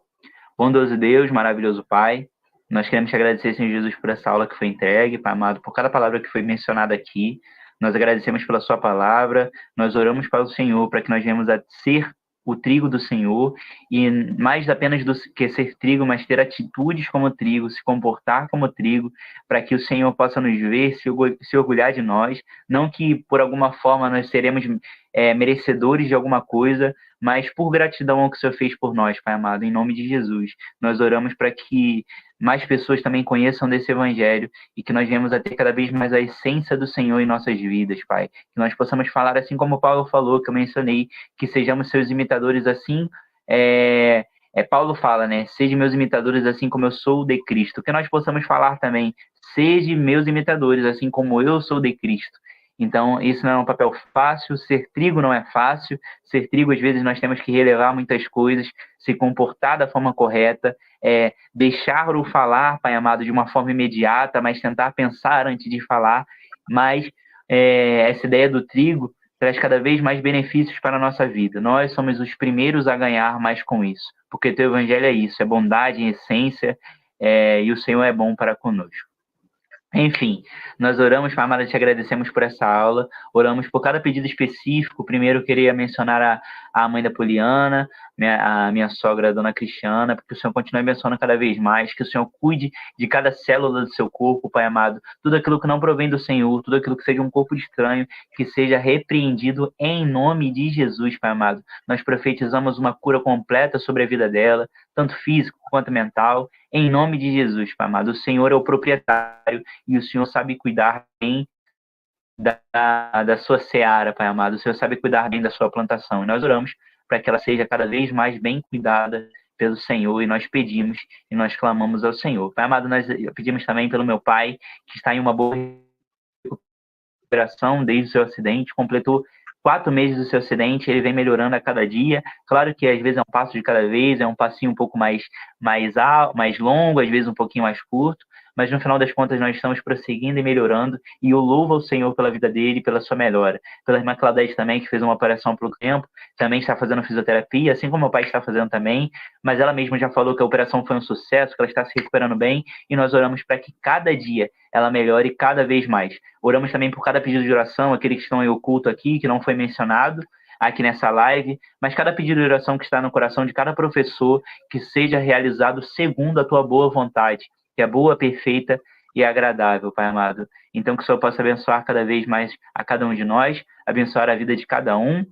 Bondoso Deus, maravilhoso Pai, nós queremos te agradecer, Senhor Jesus, por essa aula que foi entregue, Pai amado, por cada palavra que foi mencionada aqui. Nós agradecemos pela sua palavra, nós oramos para o Senhor, para que nós venhamos a ser o trigo do Senhor, e mais apenas do que ser trigo, mas ter atitudes como trigo, se comportar como trigo, para que o Senhor possa nos ver, se orgulhar de nós, não que por alguma forma nós seremos merecedores de alguma coisa, mas por gratidão ao que o Senhor fez por nós, Pai amado, em nome de Jesus. Nós oramos para que mais pessoas também conheçam desse evangelho e que nós venhamos a ter cada vez mais a essência do Senhor em nossas vidas, Pai. Que nós possamos falar assim como Paulo falou, que eu mencionei, que sejamos seus imitadores assim, Paulo fala, né? Sejam meus imitadores assim como eu sou de Cristo. Que nós possamos falar também, sejam meus imitadores assim como eu sou de Cristo. Então, isso não é um papel fácil, ser trigo não é fácil, ser trigo, às vezes, nós temos que relevar muitas coisas, se comportar da forma correta, deixar-o falar, Pai amado, de uma forma imediata, mas tentar pensar antes de falar, mas essa ideia do trigo traz cada vez mais benefícios para a nossa vida. Nós somos os primeiros a ganhar mais com isso, porque teu evangelho é isso, é bondade em essência, e o Senhor é bom para conosco. Enfim, nós oramos, Pai amado, te agradecemos por essa aula, oramos por cada pedido específico. Primeiro, eu queria mencionar a mãe da Poliana, a minha sogra, a dona Cristiana, porque o Senhor continue abençoando cada vez mais, que o Senhor cuide de cada célula do seu corpo, Pai amado, tudo aquilo que não provém do Senhor, tudo aquilo que seja um corpo estranho, que seja repreendido em nome de Jesus, Pai amado. Nós profetizamos uma cura completa sobre a vida dela, tanto físico quanto mental, em nome de Jesus, Pai amado. O Senhor é o proprietário e o Senhor sabe cuidar bem da sua seara, Pai amado. O Senhor sabe cuidar bem da sua plantação. E nós oramos para que ela seja cada vez mais bem cuidada pelo Senhor, e nós pedimos e nós clamamos ao Senhor. Pai amado, nós pedimos também pelo meu pai, que está em uma boa recuperação desde o seu acidente, completou 4 meses do seu acidente, ele vem melhorando a cada dia. Claro que às vezes é um passo de cada vez, é um passinho um pouco mais longo, às vezes um pouquinho mais curto, mas no final das contas nós estamos prosseguindo e melhorando, e eu louvo ao Senhor pela vida dele, pela sua melhora. Pela irmã Claudete também, que fez uma operação pelo tempo, também está fazendo fisioterapia, assim como meu pai está fazendo também, mas ela mesma já falou que a operação foi um sucesso, que ela está se recuperando bem, e nós oramos para que cada dia ela melhore cada vez mais. Oramos também por cada pedido de oração, aqueles que estão em oculto aqui, que não foi mencionado aqui nessa live, mas cada pedido de oração que está no coração de cada professor, que seja realizado segundo a tua boa vontade, que é boa, perfeita e agradável, Pai amado. Então que o Senhor possa abençoar cada vez mais a cada um de nós, abençoar a vida de cada um,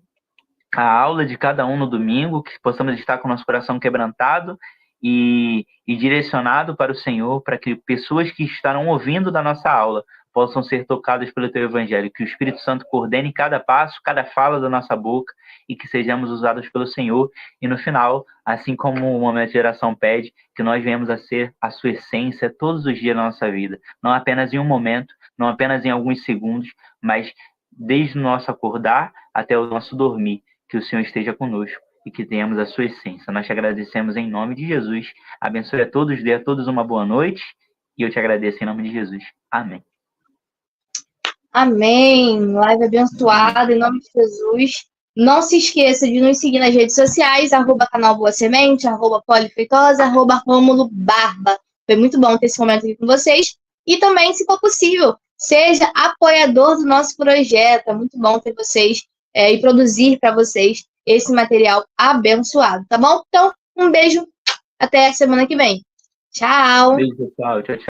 a aula de cada um no domingo, que possamos estar com o nosso coração quebrantado e direcionado para o Senhor, para que pessoas que estarão ouvindo da nossa aula possam ser tocadas pelo Teu Evangelho, que o Espírito Santo coordene cada passo, cada fala da nossa boca e que sejamos usados pelo Senhor. E no final, assim como o Momento de Oração pede, que nós venhamos a ser a sua essência todos os dias da nossa vida, não apenas em um momento, não apenas em alguns segundos, mas desde o nosso acordar até o nosso dormir, que o Senhor esteja conosco e que tenhamos a sua essência. Nós te agradecemos em nome de Jesus. Abençoe a todos, dê a todos uma boa noite e eu te agradeço em nome de Jesus. Amém. Amém. Live abençoada em nome de Jesus. Não se esqueça de nos seguir nas redes sociais, @canal Boa Semente, @polifeitosa, @Rômulo Barba. Foi muito bom ter esse momento aqui com vocês. E também, se for possível, seja apoiador do nosso projeto. É muito bom ter vocês e produzir para vocês esse material abençoado, tá bom? Então, um beijo, até a semana que vem. Tchau! Beijo, pessoal. Tchau, tchau.